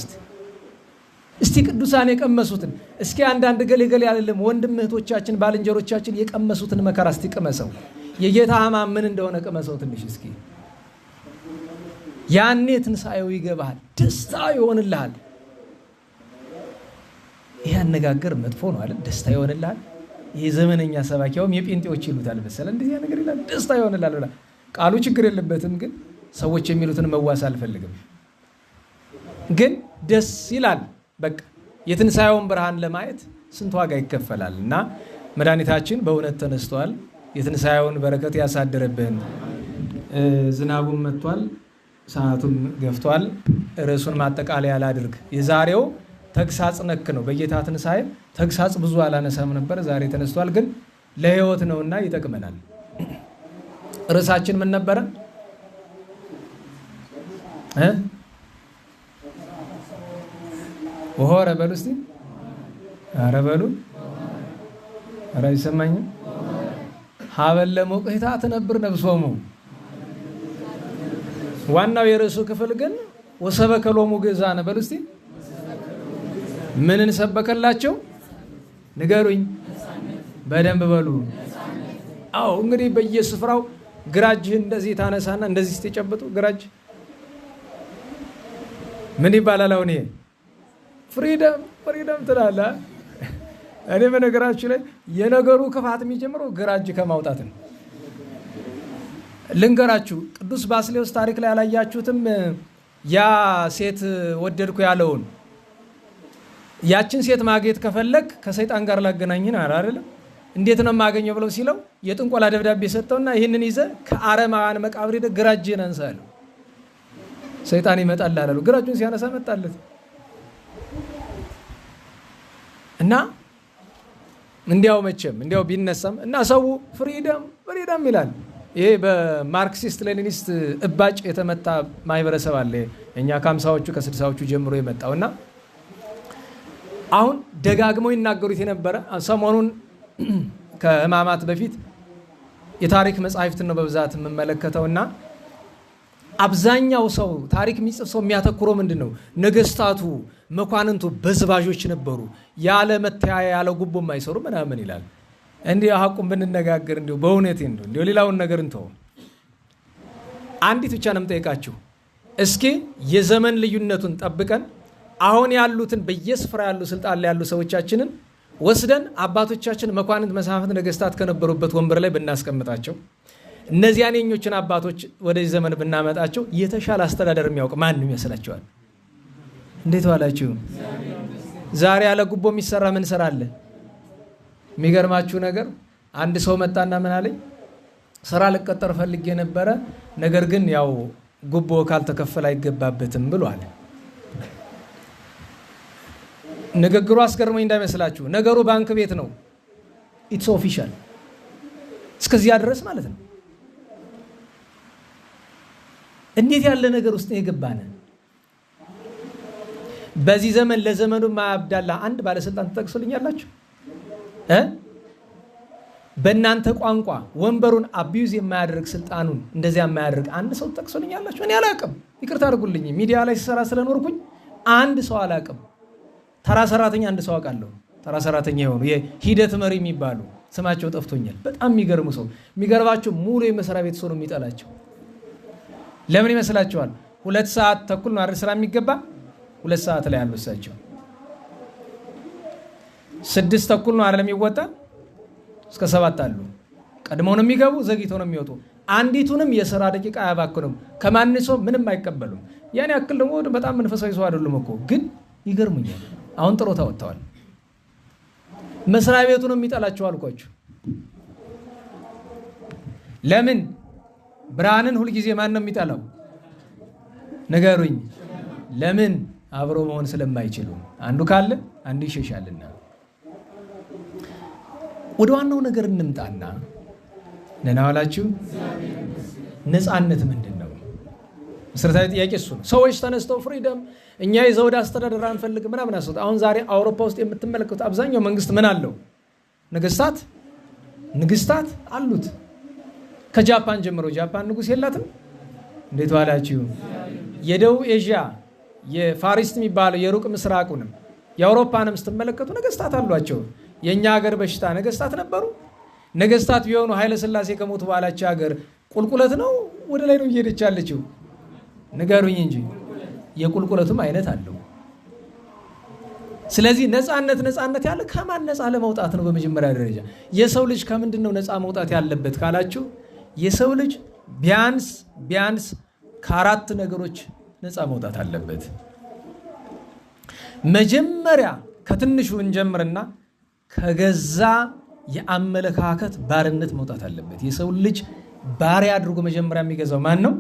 እስቲ ቅዱሳን የቀመሱትን እስኪ አንዳንድ ገሌ አይደለም ወንድም እህቶቻችን ባልንጀሮቻችን የቀመሱትን መከራ እስቲ ቅመሰው። የጌታ ሕማም ምን እንደሆነ ቅመሰው ትንሽ እስኪ። ያኔ ትንሣኤው ይገባሃል፣ ደስታ ይሆንልሃል። ይህ አነጋገር መጥፎ ነው አይደል? ደስታ ይሆንልሃል። ይህ ዘመነኛ ሰባኪያውም የጴንጤዎች ይሉታል መሰለ፣ እንደዚህ ነገር ይላል፣ ደስታ ይሆንልሃል ብላ። ቃሉ ችግር የለበትም፣ ግን ሰዎች የሚሉትን መዋስ አልፈልግም። ግን ደስ ይላል። በቃ የትንሣኤውን ብርሃን ለማየት ስንት ዋጋ ይከፈላል። እና መድኃኒታችን በእውነት ተነስቷል። የትንሣኤውን በረከት ያሳድርብን። ዝናቡን መጥቷል፣ ሰዓቱም ገፍቷል። ርዕሱን ማጠቃለያ ላድርግ። የዛሬው ተግሳጽ ነክ ነው። በጌታ ትንሣኤ ተግሳጽ ብዙ አላነሳም ነበር፣ ዛሬ ተነስቷል። ግን ለሕይወት ነውና ይጠቅመናል። ርዕሳችን ምን ነበረ? ኧረ በሉ እስቲ፣ ኧረ በሉ፣ ኧረ አይሰማኝም። ሀበለ ሞቅታ ትነብር ነብሶሙ። ዋናው የርዕሱ ክፍል ግን ወሰበከሎሙ ግእዛነ። በሉ እስቲ ምንን ሰበከላቸው? ንገሩኝ በደንብ በሉ። አዎ እንግዲህ በየስፍራው ግራጅህን እንደዚህ ታነሳና እንደዚህ ስትጨብጡ ግራጅ ምን ይባላል? አሁን ይሄ ፍሪደም ትላለህ። እኔ በነገራችሁ ላይ የነገሩ ክፋት የሚጀምረው ግራጅ ከማውጣት ነው። ልንገራችሁ፣ ቅዱስ ባስልዮስ ታሪክ ላይ ያላያችሁትም? ያ ሴት ወደድኩ ያለውን ያችን ሴት ማግኘት ከፈለግ ከሰይጣን ጋር ላገናኝን አይደለም? እንዴት ነው የማገኘው ብለው ሲለው የጥንቆላ ደብዳቤ ሰጠውና ይህንን ይዘህ ከአረማውያን መቃብር ሄደህ ግራጅህን አንሳ አለው። ሰይጣን ይመጣል አላሉ። ግራጁን ሲያነሳ መጣለት እና እንዲያው መቼም እንዲያው ቢነሳም እና ሰው ፍሪደም ይላል። ይሄ በማርክሲስት ሌኒኒስት እባጭ የተመታ ማህበረሰብ አለ። እኛ ከ50ዎቹ ከ60ዎቹ ጀምሮ የመጣው እና አሁን ደጋግመው ይናገሩት የነበረ ሰሞኑን ከሕማማት በፊት የታሪክ መጻሕፍትን ነው በብዛት የምመለከተውና አብዛኛው ሰው ታሪክ የሚጽፍ ሰው የሚያተኩረው ምንድን ነው? ነገስታቱ፣ መኳንንቱ በዝባዦች ነበሩ፣ ያለ መተያያ ያለ ጉቦ የማይሰሩ ምናምን ይላል። እንዲህ ሀቁን ብንነጋገር እንዲሁ በእውነቴ እንዲሁ ሌላውን ነገር እንተው። አንዲት ብቻ ነው የምጠይቃችሁ። እስኪ የዘመን ልዩነቱን ጠብቀን አሁን ያሉትን በየስፍራ ያሉ ስልጣን ላይ ያሉ ሰዎቻችንን ወስደን አባቶቻችን መኳንንት፣ መሳፍንት፣ ነገስታት ከነበሩበት ወንበር ላይ ብናስቀምጣቸው እነዚያን የኞችን አባቶች ወደዚህ ዘመን ብናመጣቸው የተሻለ አስተዳደር የሚያውቅ ማንም ይመስላችኋል? እንዴት ዋላችሁ? ዛሬ ያለ ጉቦ የሚሰራ ምን ስራ አለ? የሚገርማችሁ ነገር አንድ ሰው መጣና ምን አለኝ፣ ስራ ልቀጠር ፈልጌ ነበረ፣ ነገር ግን ያው ጉቦ ካልተከፈለ አይገባበትም ብሏል። ንግግሩ አስገርሞኝ እንዳይመስላችሁ፣ ነገሩ ባንክ ቤት ነው። ኢትስ ኦፊሻል እስከዚያ ድረስ ማለት ነው። እንዴት ያለ ነገር ውስጥ የገባን! በዚህ ዘመን ለዘመኑ ማያብዳላ አንድ ባለስልጣን ትጠቅሱልኛላችሁ? በእናንተ ቋንቋ ወንበሩን አቢዩዝ የማያደርግ ስልጣኑን እንደዚያ የማያደርግ አንድ ሰው ትጠቅሱልኛላችሁ? እኔ አላቅም። ይቅርታ አድርጉልኝ፣ ሚዲያ ላይ ሲሰራ ስለኖርኩኝ አንድ ሰው አላቅም። ተራ ሰራተኛ አንድ ሰው አውቃለሁ። ተራ ሰራተኛ የሆኑ የሂደት መሪ የሚባሉ ስማቸው ጠፍቶኛል። በጣም የሚገርሙ ሰው። የሚገርባቸው ሙሉ የመስሪያ ቤት ሰው ነው የሚጠላቸው። ለምን ይመስላችኋል? 2 ሰዓት ተኩል ነው አይደል ስራ የሚገባ? 2 ሰዓት ላይ ያሉ እሳቸው 6 ተኩል ነው አይደል የሚወጣ? እስከ 7 አሉ። ቀድመው ነው የሚገቡ፣ ዘግይተው ነው የሚወጡ። አንዲቱንም የሥራ ደቂቃ አያባክኑም። ከማን ሰው ምንም አይቀበሉም። ያን ያክል ደግሞ በጣም መንፈሳዊ ሰው አይደሉም እኮ። ግን ይገርሙኛል። አሁን ጥሮታ ወጥተዋል። መስሪያ ቤቱን የሚጠላቸው አልኳችሁ። ለምን? ብርሃንን ሁልጊዜ ማን ነው የሚጠላው? ንገሩኝ። ለምን? አብሮ መሆን ስለማይችሉ። አንዱ ካለ አንዱ ይሸሻልና። ወደ ዋናው ነገር እንምጣና ደህና ዋላችሁ። ነፃነት ምንድን ነው? መሰረታዊ ጥያቄ እሱ ነው። ሰዎች ተነስተው ፍሪደም፣ እኛ የዘውድ አስተዳደር አንፈልግ ምናምን አሰጡ። አሁን ዛሬ አውሮፓ ውስጥ የምትመለከቱት አብዛኛው መንግስት ምን አለው? ንግስታት አሉት። ከጃፓን ጀምሮ ጃፓን ንጉስ የላትም? እንዴት ዋላችሁ። የደቡብ ኤዥያ የፋሪስት የሚባለው የሩቅ ምስራቁንም የአውሮፓንም ስትመለከቱ ነገስታት አሏቸው። የእኛ ሀገር በሽታ ነገስታት ነበሩ። ነገስታት ቢሆኑ ኃይለ ሥላሴ ከሞቱ በኋላቸው ሀገር ቁልቁለት ነው ወደ ላይ ነው እየሄደች ያለችው? ንገሩኝ እንጂ የቁልቁለቱም አይነት አለው። ስለዚህ ነፃነት ያለ ከማን ነፃ ለመውጣት ነው? በመጀመሪያ ደረጃ የሰው ልጅ ከምንድን ነው ነፃ መውጣት ያለበት ካላችሁ፣ የሰው ልጅ ቢያንስ ከ4 ነገሮች ነፃ መውጣት አለበት። መጀመሪያ ከትንሹ እንጀምርና ከገዛ የአመለካከት ባርነት መውጣት አለበት። የሰው ልጅ ባሪያ አድርጎ መጀመሪያ የሚገዛው ማን ነው?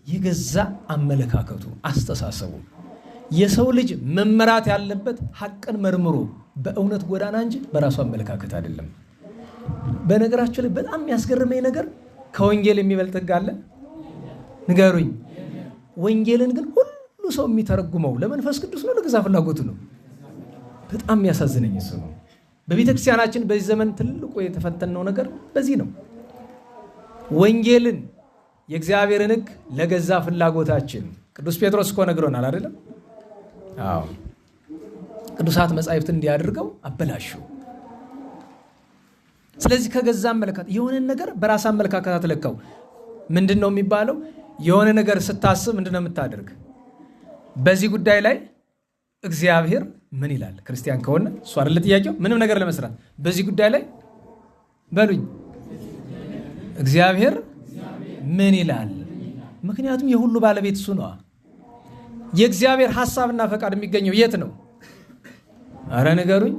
የገዛ አመለካከቱ፣ አስተሳሰቡ። የሰው ልጅ መመራት ያለበት ሐቅን መርምሮ በእውነት ጎዳና እንጂ በራሱ አመለካከት አይደለም። በነገራችሁ ላይ በጣም የሚያስገርመኝ ነገር ከወንጌል የሚበልጥ ሕግ አለ? ንገሩኝ። ወንጌልን ግን ሁሉ ሰው የሚተረጉመው ለመንፈስ ቅዱስ ነው፣ ለገዛ ፍላጎቱ ነው። በጣም የሚያሳዝነኝ እሱ ነው። በቤተ ክርስቲያናችን በዚህ ዘመን ትልቁ የተፈተነው ነገር በዚህ ነው። ወንጌልን የእግዚአብሔርን ሕግ ለገዛ ፍላጎታችን ቅዱስ ጴጥሮስ እኮ ነግሮናል አይደለም? አዎ፣ ቅዱሳት መጻሕፍትን እንዲያደርገው አበላሹ። ስለዚህ ከገዛ አመለካከት የሆነን ነገር በራስ አመለካከት አትለካው። ምንድን ነው የሚባለው? የሆነ ነገር ስታስብ ምንድን ነው የምታደርግ? በዚህ ጉዳይ ላይ እግዚአብሔር ምን ይላል? ክርስቲያን ከሆነ እሱ አይደለ ጥያቄው? ምንም ነገር ለመስራት በዚህ ጉዳይ ላይ በሉኝ፣ እግዚአብሔር ምን ይላል? ምክንያቱም የሁሉ ባለቤት እሱ ነዋ። የእግዚአብሔር ሐሳብና ፈቃድ የሚገኘው የት ነው? አረ ንገሩኝ።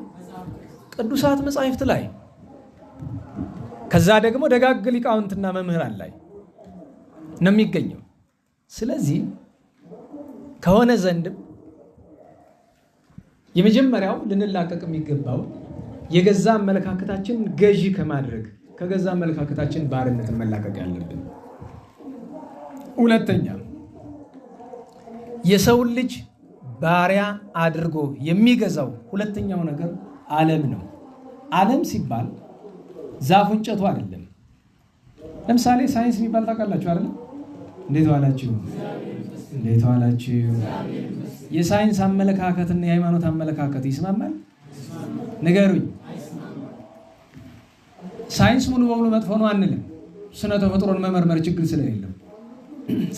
ቅዱሳት መጻሕፍት ላይ፣ ከዛ ደግሞ ደጋግ ሊቃውንትና መምህራን ላይ ነው የሚገኘው። ስለዚህ ከሆነ ዘንድም የመጀመሪያው ልንላቀቅ የሚገባው የገዛ አመለካከታችን ገዢ ከማድረግ ከገዛ አመለካከታችን ባርነትን መላቀቅ ያለብን። ሁለተኛ የሰውን ልጅ ባሪያ አድርጎ የሚገዛው ሁለተኛው ነገር ዓለም ነው። ዓለም ሲባል ዛፉ እንጨቱ አይደለም። ለምሳሌ ሳይንስ የሚባል ታውቃላችሁ አይደለም? እንዴት ዋላችሁ? የሳይንስ አመለካከትና የሃይማኖት አመለካከት ይስማማል? ንገሩኝ። ሳይንስ ሙሉ በሙሉ መጥፎ ነው አንልም። ስነ ተፈጥሮን መመርመር ችግር ስለሌለው።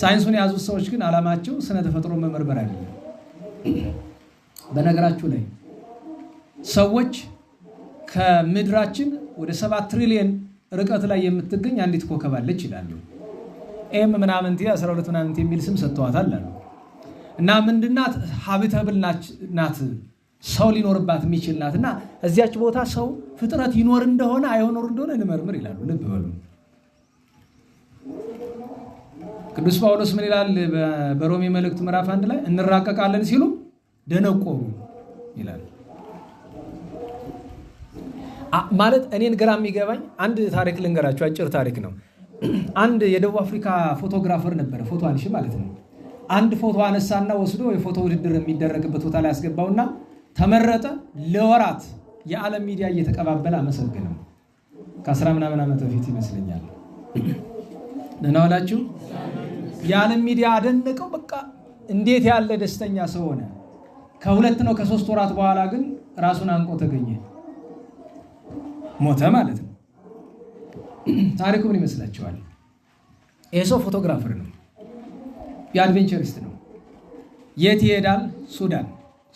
ሳይንሱን የያዙት ሰዎች ግን ዓላማቸው ስነ ተፈጥሮን መመርመር አይደለም። በነገራችሁ ላይ ሰዎች ከምድራችን ወደ 7 ትሪሊየን ርቀት ላይ የምትገኝ አንዲት ኮከብ አለች ይላሉ። ኤም ምናምንቲ 12 ምናምንቲ የሚል ስም ሰጥተዋታል አሉ። እና ምንድናት? ሀቢታብል ናት፣ ሰው ሊኖርባት የሚችል ናት። እና እዚያች ቦታ ሰው ፍጥረት ይኖር እንደሆነ አይኖር እንደሆነ እንመርምር ይላሉ። ልብ በሉ። ቅዱስ ጳውሎስ ምን ይላል በሮሜ መልእክት ምዕራፍ 1 ላይ እንራቀቃለን ሲሉ ደነቆሩ ይላል። ማለት እኔን ግራ የሚገባኝ አንድ ታሪክ ልንገራችሁ። አጭር ታሪክ ነው። አንድ የደቡብ አፍሪካ ፎቶግራፈር ነበረ፣ ፎቶ አንሺ ማለት ነው። አንድ ፎቶ አነሳና ወስዶ የፎቶ ውድድር የሚደረግበት ቦታ ላይ ያስገባውና ተመረጠ። ለወራት የዓለም ሚዲያ እየተቀባበለ አመሰግነው። ከ10 ምናምን ዓመት በፊት ይመስለኛል። ደህና ዋላችሁ። የዓለም ሚዲያ አደነቀው። በቃ እንዴት ያለ ደስተኛ ሰው ሆነ። ከ2 ነው ከ3 ወራት በኋላ ግን ራሱን አንቆ ተገኘ፣ ሞተ ማለት ነው። ታሪኩ ምን ይመስላችኋል? ይህ ሰው ፎቶግራፈር ነው፣ የአድቬንቸሪስት ነው። የት ይሄዳል? ሱዳን።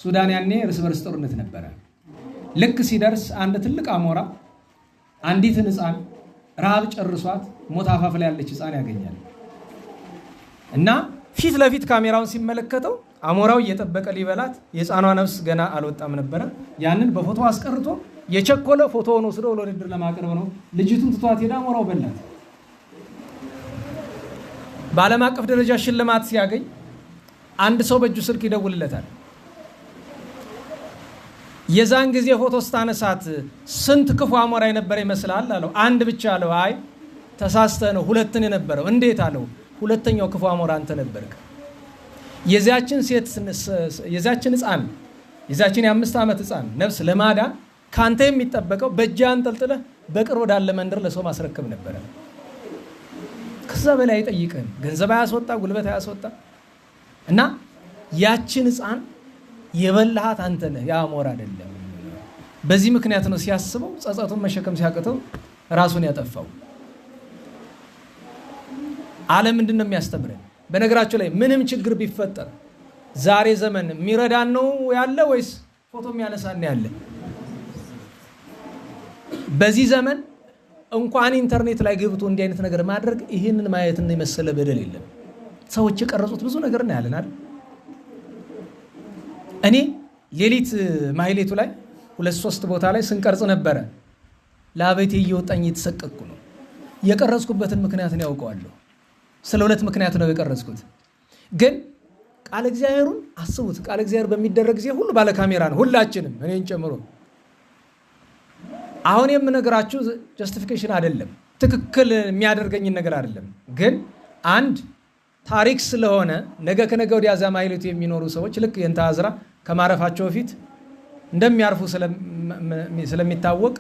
ሱዳን ያኔ እርስ በርስ ጦርነት ነበረ። ልክ ሲደርስ አንድ ትልቅ አሞራ አንዲትን ሕፃን ረሃብ ጨርሷት ሞት አፋፍ ላይ ያለች ሕፃን ያገኛል እና ፊት ለፊት ካሜራውን ሲመለከተው አሞራው እየጠበቀ ሊበላት፣ የሕፃኗ ነፍስ ገና አልወጣም ነበረ። ያንን በፎቶ አስቀርቶ የቸኮለ ፎቶውን ወስዶ ለውድድር ለማቅረብ ነው። ልጅቱን ትቷት ሄዳ አሞራው በላት። በዓለም አቀፍ ደረጃ ሽልማት ሲያገኝ አንድ ሰው በእጁ ስልክ ይደውልለታል። የዛን ጊዜ ፎቶ ስታነሳት ስንት ክፉ አሞራ የነበረ ይመስላል አለው። አንድ ብቻ አለው። አይ ተሳስተህ ነው፣ 2 የነበረው። እንዴት አለው። 2ኛው ክፉ አሞራ አንተ ነበርክ። የዚያችን ሕፃን የዚያችን የ5 ዓመት ሕፃን ነፍስ ለማዳን ካንተ የሚጠበቀው በእጅ አንጠልጥለህ በቅርብ ወዳለ መንደር ለሰው ማስረከብ ነበረ። ከዛ በላይ አይጠይቅህም። ገንዘብ አያስወጣ፣ ጉልበት አያስወጣ እና ያችን ሕፃን የበላሃት አንተ ነህ፣ የአሞራ አይደለም። በዚህ ምክንያት ነው ሲያስበው ጸጸቱን መሸከም ሲያቅተው ራሱን ያጠፋው። ዓለም ምንድን ነው የሚያስተምረን? በነገራችሁ ላይ ምንም ችግር ቢፈጠር ዛሬ ዘመን የሚረዳን ነው ያለ ወይስ ፎቶ የሚያነሳን ያለ? በዚህ ዘመን እንኳን ኢንተርኔት ላይ ገብቶ እንዲህ አይነት ነገር ማድረግ ይህንን ማየትን የመሰለ በደል የለም። ሰዎች የቀረጹት ብዙ ነገር ነው ያለን አይደል? እኔ ሌሊት ማህሌቱ ላይ 2-3 ቦታ ላይ ስንቀርጽ ነበረ። ለአቤቴ እየወጣኝ የተሰቀቅኩ ነው። የቀረጽኩበትን ምክንያት ነው ያውቀዋለሁ። ስለ 2 ምክንያት ነው የቀረጽኩት። ግን ቃለ እግዚአብሔሩን አስቡት። ቃለ እግዚአብሔር በሚደረግ ጊዜ ሁሉ ባለ ካሜራ ነው፣ ሁላችንም እኔን ጨምሮ። አሁን የምነግራችሁ ጀስቲፊኬሽን አይደለም፣ ትክክል የሚያደርገኝን ነገር አይደለም። ግን አንድ ታሪክ ስለሆነ ነገ ከነገ ወዲያ እዛ ማህሌቱ የሚኖሩ ሰዎች ልክ የእንተ አዝራ ከማረፋቸው በፊት እንደሚያርፉ ስለሚታወቅ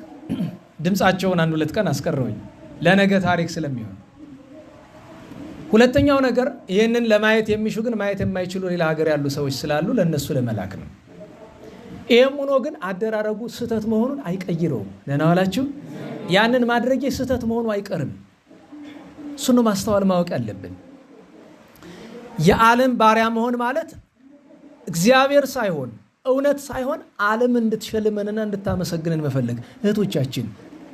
ድምፃቸውን 1-2 ቀን አስቀረውኝ ለነገ ታሪክ ስለሚሆን። ሁለተኛው ነገር ይህንን ለማየት የሚሹ ግን ማየት የማይችሉ ሌላ ሀገር ያሉ ሰዎች ስላሉ ለእነሱ ለመላክ ነው። ይህም ሆኖ ግን አደራረጉ ስህተት መሆኑን አይቀይረውም። ደህና ዋላችሁ። ያንን ማድረጌ ስህተት መሆኑ አይቀርም። እሱን ማስተዋል ማወቅ ያለብን። የዓለም ባሪያ መሆን ማለት እግዚአብሔር ሳይሆን እውነት ሳይሆን ዓለም እንድትሸልመንና እንድታመሰግንን መፈለግ። እህቶቻችን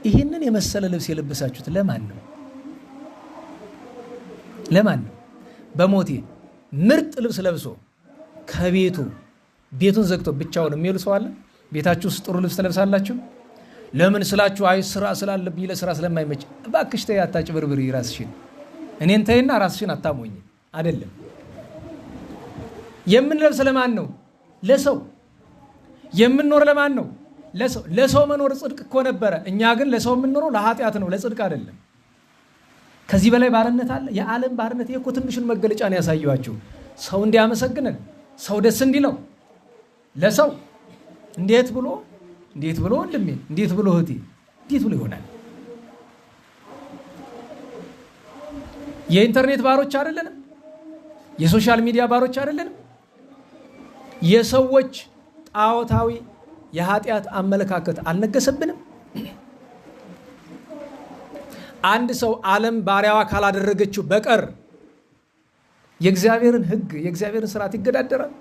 ይህንን የመሰለ ልብስ የለበሳችሁት ለማን ነው? ለማን ነው? በሞቴ ምርጥ ልብስ ለብሶ ከቤቱ ቤቱን ዘግቶ ብቻውን የሚውል ሰው አለ? ቤታችሁ ውስጥ ጥሩ ልብስ ትለብሳላችሁ? ለምን ስላችሁ አይ ስራ ስላለብኝ ለስራ ስለማይመች። እባክሽ ተይ፣ አታጭበርብሪ ራስሽን። እኔን ተይና ራስሽን አታሞኝ። አይደለም የምንለብስ ለማን ነው? ለሰው። የምንኖር ለማን ነው? ለሰው። ለሰው መኖር ጽድቅ እኮ ነበረ። እኛ ግን ለሰው የምንኖረው ለኃጢአት ነው፣ ለጽድቅ አይደለም። ከዚህ በላይ ባርነት አለ? የዓለም ባርነት እኮ ትንሹን መገለጫ ነው ያሳየኋችሁ። ሰው እንዲያመሰግነን፣ ሰው ደስ እንዲለው ለሰው እንዴት ብሎ ወንድሜ፣ እንዴት ብሎ እህቴ፣ እንዴት ብሎ ይሆናል? የኢንተርኔት ባሮች አይደለንም? የሶሻል ሚዲያ ባሮች አይደለንም? የሰዎች ጣዖታዊ የኃጢአት አመለካከት አልነገሰብንም? አንድ ሰው ዓለም ባሪያዋ ካላደረገችው በቀር የእግዚአብሔርን ሕግ የእግዚአብሔርን ስርዓት ይገዳደራል።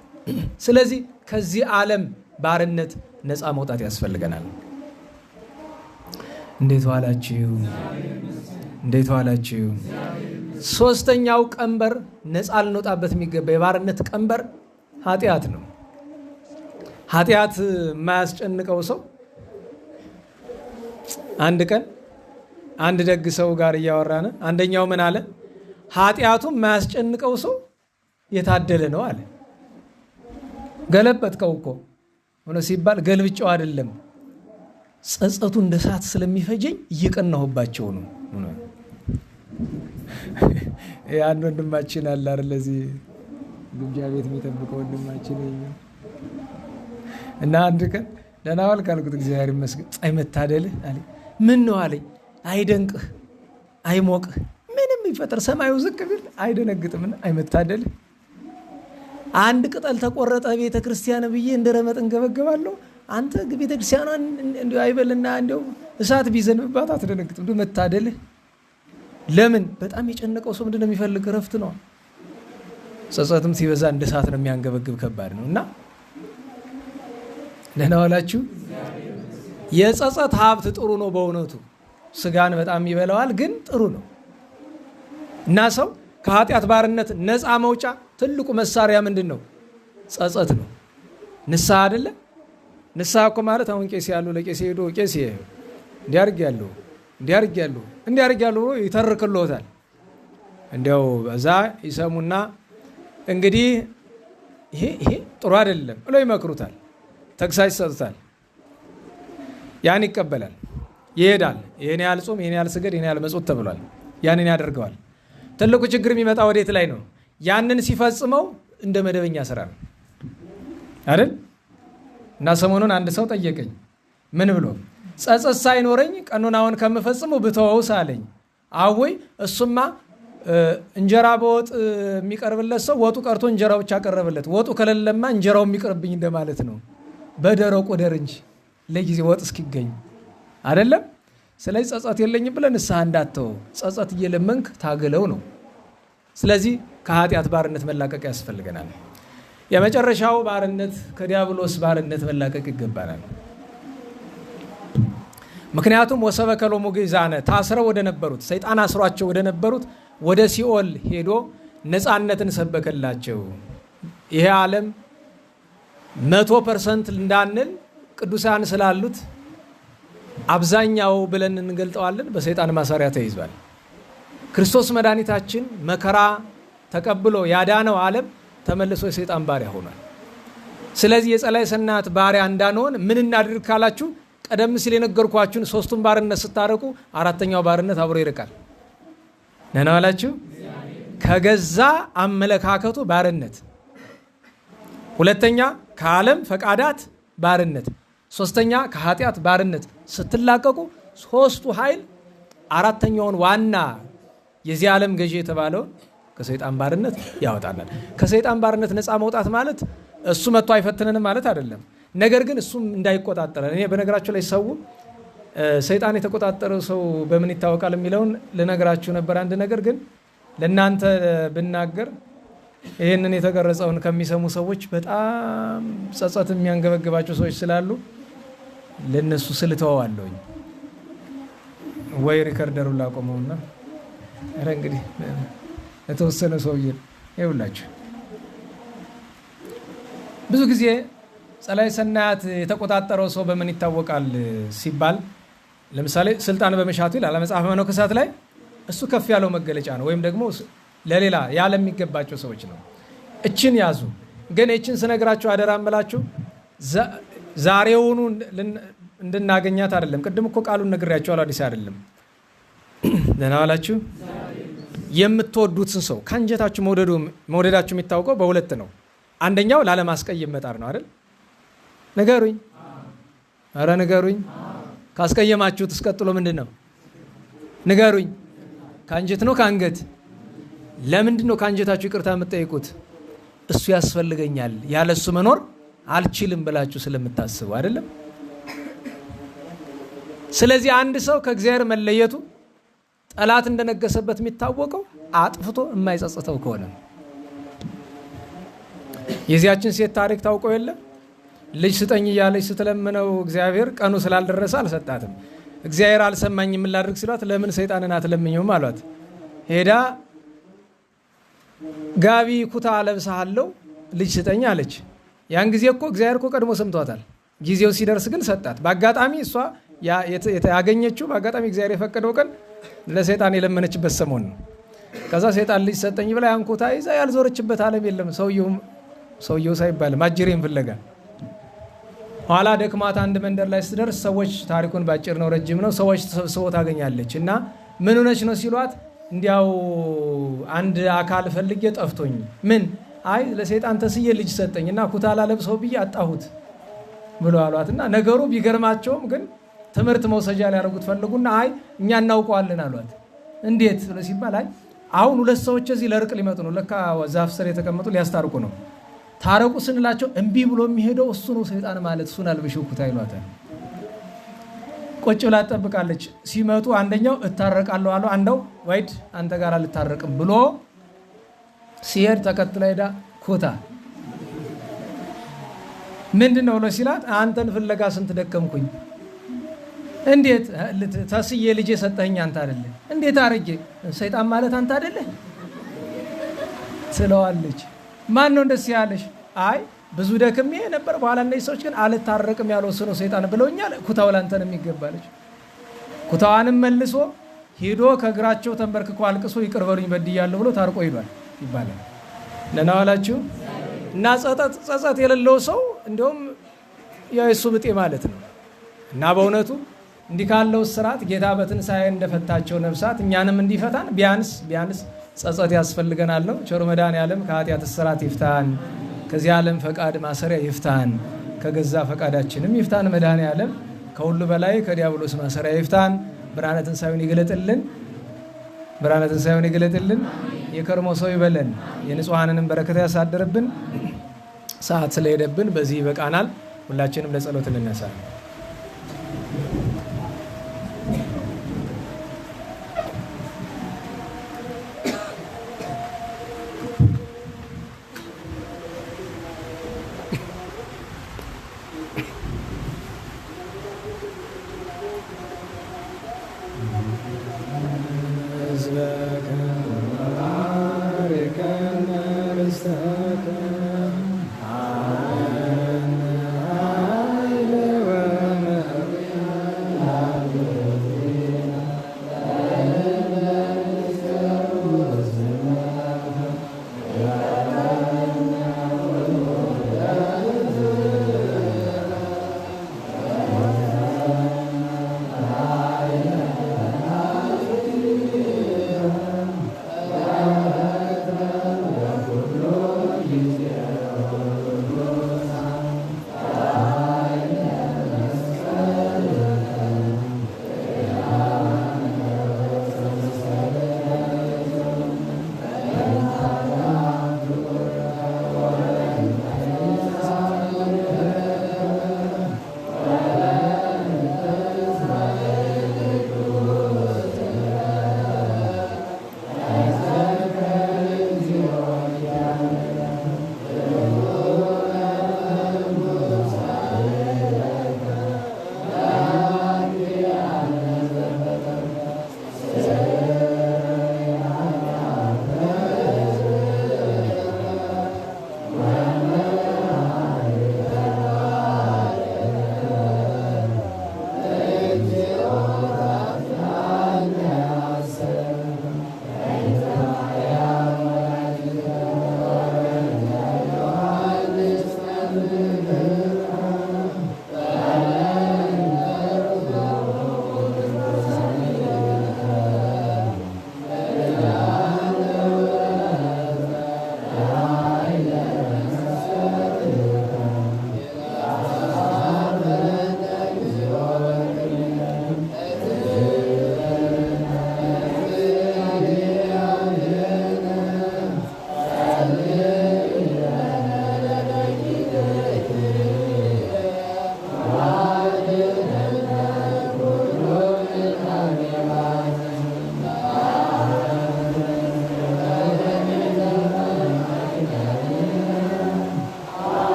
ስለዚህ ከዚህ ዓለም ባርነት ነፃ መውጣት ያስፈልገናል። እንዴት ዋላችሁ? እንዴት ዋላችሁ? ሶስተኛው ቀንበር ነፃ ልንወጣበት የሚገባ የባርነት ቀንበር ኃጢአት ነው። ኃጢአት የማያስጨንቀው ሰው አንድ ቀን አንድ ደግ ሰው ጋር እያወራን አንደኛው ምን አለ? ኃጢአቱ የማያስጨንቀው ሰው የታደለ ነው አለ። ገለበጥከው እኮ ሆነ ሲባል ገልብጫው አይደለም፣ ጸጸቱ እንደ እሳት ስለሚፈጀኝ እየቀናሁባቸው ነው። ያን ወንድማችን አለ አይደል ለዚህ ግምጃ ቤት የሚጠብቀው ወንድማችን እና አንድ ቀን ደህና ዋልክ አልኩት። እግዚአብሔር ይመስገን። አይ መታደልህ አለኝ። ምን ነው አለኝ። አይደንቅህ አይሞቅህ ምንም ይፈጠር ሰማዩ ዝቅ ቢል አይደነግጥምና አይ መታደልህ። አንድ ቅጠል ተቆረጠ ቤተ ክርስቲያን ብዬ እንደ ረመጥ እንገበገባለሁ። አንተ ቤተ ክርስቲያኗን እንዲሁ አይበልና እንዲሁ እሳት ቢዘንብባት አትደነግጥም። እንዲሁ መታደልህ። ለምን? በጣም የጨነቀው ሰው ምንድነው የሚፈልግ? እረፍት ነው። ጸጸትም ሲበዛ እንደ እሳት ነው የሚያንገበግብ፣ ከባድ ነው። እና ደህና ዋላችሁ። የጸጸት ሀብት ጥሩ ነው በእውነቱ ስጋን በጣም ይበላዋል፣ ግን ጥሩ ነው። እና ሰው ከኃጢአት ባርነት ነፃ መውጫ ትልቁ መሳሪያ ምንድን ነው? ጸጸት ነው። ንስሐ አይደለ? ንስሐ እኮ ማለት አሁን ቄስ ያሉ ለቄስ ሄዶ ቄስ እንዲያርግ ያለው ብሎ ይተርክልዎታል። እንዲያው በዛ ይሰሙና እንግዲህ ይሄ ጥሩ አይደለም ብሎ ይመክሩታል፣ ተግሳጽ ይሰጡታል። ያን ይቀበላል፣ ይሄዳል። ይሄን ያህል ጾም፣ ይሄን ያህል ስገድ፣ ይሄን ያህል መጾም ተብሏል። ያንን ያደርገዋል። ትልቁ ችግር የሚመጣ ወዴት ላይ ነው? ያንን ሲፈጽመው እንደ መደበኛ ስራ ነው አይደል? እና ሰሞኑን አንድ ሰው ጠየቀኝ። ምን ብሎ? ጸጸት ሳይኖረኝ ቀኖናውን ከምፈጽመው ብተወውስ አለኝ። አወይ እሱማ እንጀራ በወጥ የሚቀርብለት ሰው ወጡ ቀርቶ እንጀራው ብቻ ቀረበለት። ወጡ ከሌለማ እንጀራው የሚቀርብኝ እንደማለት ነው። በደረቁ ደር እንጂ ለጊዜ ወጥ እስኪገኝ አይደለም። ስለዚህ ጸጸት የለኝም ብለን ንስሐ እንዳትተው፣ ጸጸት እየለመንክ ታገለው ነው። ስለዚህ ከኃጢአት ባርነት መላቀቅ ያስፈልገናል። የመጨረሻው ባርነት ከዲያብሎስ ባርነት መላቀቅ ይገባናል። ምክንያቱም ወሰበከ ሎሙ ግእዛነ ታስረው ወደ ነበሩት ሰይጣን አስሯቸው ወደ ነበሩት ወደ ሲኦል ሄዶ ነፃነትን ሰበከላቸው። ይሄ ዓለም 100% እንዳንል ቅዱሳን ስላሉት አብዛኛው ብለን እንገልጠዋለን በሰይጣን ማሰሪያ ተይዟል። ክርስቶስ መድኃኒታችን መከራ ተቀብሎ ያዳነው ዓለም ተመልሶ የሰይጣን ባሪያ ሆኗል። ስለዚህ የጸላይ ሰናት ባሪያ እንዳንሆን ምን እናድርግ ካላችሁ ቀደም ሲል የነገርኳችሁን ሶስቱን ባርነት ስታረቁ አራተኛው ባርነት አብሮ ይርቃል። ነና ዋላችሁ። ከገዛ አመለካከቱ ባርነት፣ ሁለተኛ ከዓለም ፈቃዳት ባርነት፣ ሶስተኛ ከኃጢአት ባርነት ስትላቀቁ ሶስቱ ኃይል አራተኛውን ዋና የዚህ ዓለም ገዢ የተባለውን ከሰይጣን ባርነት ያወጣናል። ከሰይጣን ባርነት ነፃ መውጣት ማለት እሱ መጥቶ አይፈትነንም ማለት አይደለም። ነገር ግን እሱም እንዳይቆጣጠረን። እኔ በነገራችሁ ላይ ሰው ሰይጣን የተቆጣጠረው ሰው በምን ይታወቃል የሚለውን ልነግራችሁ ነበር። አንድ ነገር ግን ለእናንተ ብናገር ይህንን የተቀረጸውን ከሚሰሙ ሰዎች በጣም ጸጸት የሚያንገበግባቸው ሰዎች ስላሉ ለነሱ ስልተዋለሁኝ። ወይ ሪከርደሩን ላቆመውና ኧረ እንግዲህ የተወሰነ ሰውዬ ይኸውላችሁ ብዙ ጊዜ ጸላይ ሰናያት የተቆጣጠረው ሰው በምን ይታወቃል ሲባል ለምሳሌ ስልጣን በመሻቱ ይላል መጽሐፈ መነኮሳት ላይ። እሱ ከፍ ያለው መገለጫ ነው፣ ወይም ደግሞ ለሌላ ያለ የሚገባቸው ሰዎች ነው። እችን ያዙ። ግን እችን ስነግራችሁ አደራ እምላችሁ ዛሬውኑ እንድናገኛት አይደለም። ቅድም እኮ ቃሉን ነግሬያችኋለሁ፣ አዲስ አይደለም። ደህና ዋላችሁ። የምትወዱትን ሰው ከአንጀታችሁ መውደዳችሁ የሚታወቀው በሁለት ነው። አንደኛው ላለማስቀየም መጣር ነው አይደል? ንገሩኝ፣ ኧረ ንገሩኝ። ካስቀየማችሁት እስቀጥሎ ምንድን ነው? ንገሩኝ። ከአንጀት ነው ከአንገት? ለምንድን ነው ከአንጀታችሁ ይቅርታ የምትጠይቁት? እሱ ያስፈልገኛል፣ ያለ እሱ መኖር አልችልም ብላችሁ ስለምታስቡ አይደለም? ስለዚህ አንድ ሰው ከእግዚአብሔር መለየቱ ጠላት እንደነገሰበት የሚታወቀው አጥፍቶ የማይጸጽተው ከሆነ። የዚያችን ሴት ታሪክ ታውቀው የለ? ልጅ ስጠኝ እያለች ስትለምነው እግዚአብሔር ቀኑ ስላልደረሰ አልሰጣትም። እግዚአብሔር አልሰማኝም ምን ላድርግ ሲሏት ለምን ሰይጣንን አትለምኝም አሏት። ሄዳ ጋቢ ኩታ ለብሳለሁ ልጅ ስጠኝ አለች። ያን ጊዜ እኮ እግዚአብሔር እኮ ቀድሞ ሰምቷታል። ጊዜው ሲደርስ ግን ሰጣት። በአጋጣሚ እሷ ያገኘችው በአጋጣሚ እግዚአብሔር የፈቀደው ቀን ለሰይጣን የለመነችበት ሰሞን ነው። ከዛ ሰይጣን ልጅ ሰጠኝ ብላ ያን ኩታ ይዛ ያልዞረችበት ዓለም የለም። ሰውየው ሳይባልም አጅሬን ፍለጋ ኋላ ደክማት አንድ መንደር ላይ ስትደርስ ሰዎች ታሪኩን ባጭር ነው ረጅም ነው ሰዎች ተሰብስበው ታገኛለች እና ምን ሆነች ነው ሲሏት እንዲያው አንድ አካል ፈልጌ ጠፍቶኝ ምን አይ ለሰይጣን ተስዬ ልጅ ሰጠኝና ኩታ ላለብሰው ብዬ አጣሁት ብሎ አሏትና ነገሩ ቢገርማቸውም ግን ትምህርት መውሰጃ ሊያደርጉት ፈልጉና አይ እኛ እናውቀዋለን አሏት። እንዴት ብሎ ሲባል አይ አሁን ሁለት ሰዎች እዚህ ለርቅ ሊመጡ ነው ለካ ዛፍ ስር የተቀመጡ ሊያስታርቁ ነው። ታረቁ ስንላቸው እምቢ ብሎ የሚሄደው እሱ ነው ሰይጣን ማለት እሱን አልብሽው ኩታ ይሏታል። ቁጭ ብላ ትጠብቃለች። ሲመጡ አንደኛው እታረቃለሁ አለው። አንደው ወይድ አንተ ጋር አልታረቅም ብሎ ሲሄድ ተከትላ ሄዳ ኩታ ምንድነው ብሎ ሲላት አንተን ፍለጋ ስንት ደከምኩኝ። እንዴት ተስዬ ልጅ ሰጠኸኝ አንተ አይደለ? እንዴት አርጌ ሰይጣን ማለት አንተ አይደለ ትለዋለች። ማን ነው እንደዚህ ያለሽ? አይ ብዙ ደክሜ ነበር በኋላ እነዚህ ሰዎች ግን አልታረቅም ያለው እሱ ነው ሰይጣን ብለውኛል። ኩታው ላንተ ነው የሚገባለች። ኩታዋንም መልሶ ሄዶ ከእግራቸው ተንበርክኮ አልቅሶ ይቅር በሉኝ በድያለሁ ብሎ ታርቆ ሄዷል ይባላል። ደህና ዋላችሁ። እና ጸጸት የሌለው ሰው እንደውም የእሱ ብጤ ማለት ነው። እና በእውነቱ እንዲህ ካለው ስርዓት ጌታ በትንሣኤ እንደፈታቸው ነፍሳት እኛንም እንዲፈታን ቢያንስ ጸጸት ያስፈልገናል ነው። ቸሩ መድኃኔዓለም ከኃጢአት እስራት ይፍታን፣ ከዚህ ዓለም ፈቃድ ማሰሪያ ይፍታን፣ ከገዛ ፈቃዳችንም ይፍታን። መድኃኔዓለም ከሁሉ በላይ ከዲያብሎስ ማሰሪያ ይፍታን። ብርሃነ ትንሣኤውን ይግለጥልን። የከርሞ ሰው ይበለን። የንጹሐንንም በረከት ያሳድርብን። ሰዓት ስለሄደብን በዚህ ይበቃናል። ሁላችንም ለጸሎት እንነሳ። Amen.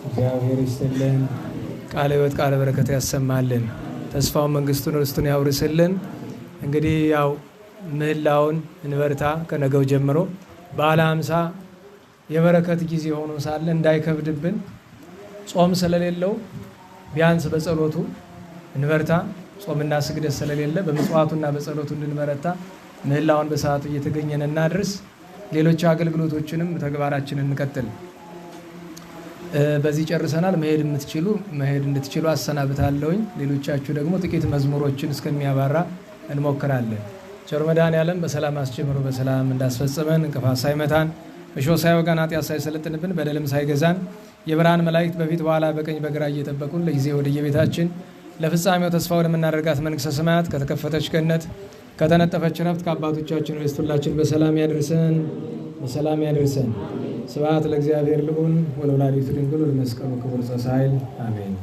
እግዚአብሔር ይስጥልን። ቃለ ሕይወት ቃለ በረከት ያሰማልን። ተስፋውን መንግስቱን ርስቱን ያውርስልን። እንግዲህ ያው ምህላውን እንበርታ። ከነገው ጀምሮ በዓለ ሃምሳ የበረከት ጊዜ ሆኖ ሳለ እንዳይከብድብን ጾም ስለሌለው ቢያንስ በጸሎቱ እንበርታ። ጾምና ስግደት ስለሌለ በመጽዋቱና በጸሎቱ እንድንበረታ ምህላውን በሰዓቱ እየተገኘን እናድርስ። ሌሎች አገልግሎቶችንም ተግባራችንን እንቀጥል። በዚህ ጨርሰናል። መሄድ እንድትችሉ አሰናብታለሁኝ። ሌሎቻችሁ ደግሞ ጥቂት መዝሙሮችን እስከሚያባራ እንሞክራለን። ቸር መድኃኔዓለም በሰላም አስጀምሮ በሰላም እንዳስፈጸመን እንቅፋት ሳይመታን እሾህ ሳይወጋን ኃጢአት ሳይሰለጥንብን በደልም ሳይገዛን የብርሃን መላእክት በፊት በኋላ በቀኝ በግራ እየጠበቁን ለጊዜ ወደየቤታችን ለፍጻሜው ተስፋ ወደምናደርጋት መንግሥተ ሰማያት ከተከፈተች ገነት ከተነጠፈች ረፍት ከአባቶቻችን ርስት ሁላችን በሰላም ያድርሰን፣ በሰላም ያድርሰን። ስብሐት ለእግዚአብሔር ልዑል ወለወላዲቱ ድንግል ወለመስቀሉ ክቡር ዘሣህል አሜን።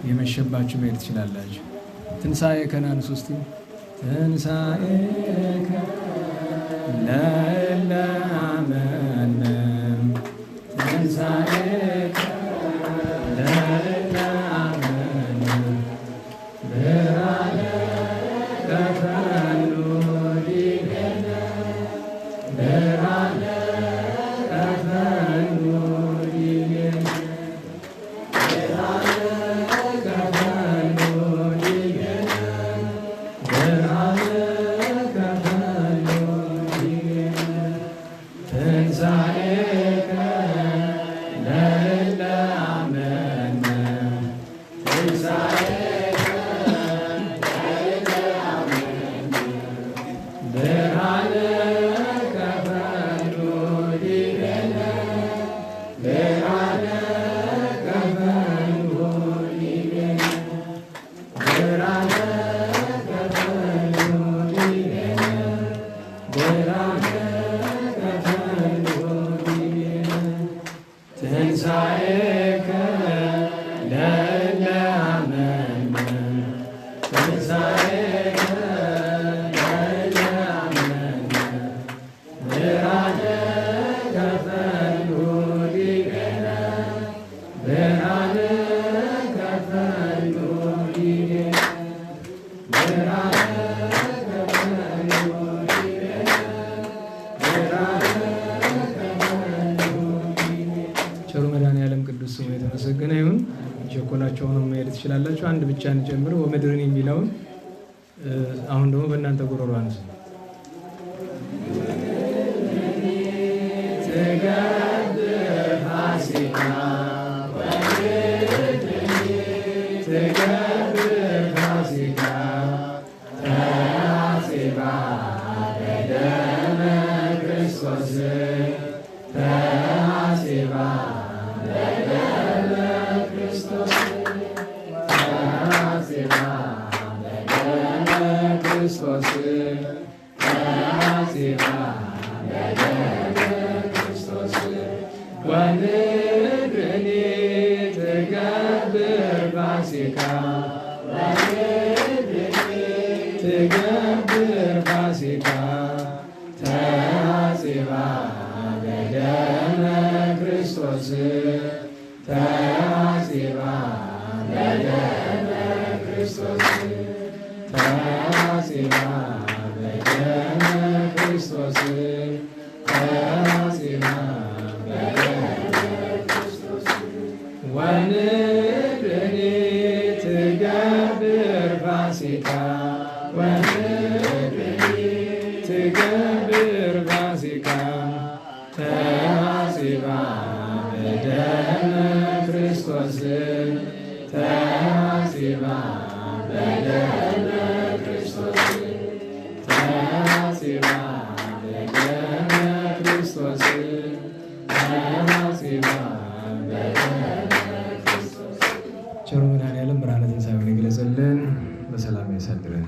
የመሸባችሁ መሄድ ትችላላችሁ። ትንሣኤከ ናንሱ እስቲ ትንሣኤከ ለእለ አመነ ትንሣኤከ ለእለ አመነ ብርሃነ ከፈኑ ዲበነ ብርሃነ ከፈኑ ዲበነ የተመሰገነ ይሁን። ቸኮላቸውን መሄድ ትችላላችሁ። አንድ ብቻ እንጨምር ወምድርን የሚለውን አሁን ደግሞ በእናንተ ጉሮሮ አንሱ። ፋሲካ ክርስቶስ ተሐሴባ በደመ ክርስቶስ ወንድኒ ትገብር ፋሲካ ትገብር ፋሲካ ተሐሴባ በደመ ክርስቶስ ተሐሴባ በደመ ክርስቶስ ተሐሴባ በደመ ክርስቶስ ተሐሴባ በደመ ክርስቶስ ወንድኒ ትገብር ፋሲካ ወንድኒ ትገብር ፋሲካ ተሐሴባ በደመ ክርስቶስ ተሐሴባ በደመ ክርስቶስ ተሐሴባ በደመ ክርስቶስ ተሐሴባ በደመ ክርስቶስ። ቸሩ መድኃኔዓለም ብርሃነ ትንሣኤውን ይግለጽልን፣ በሰላም ያሳድረን።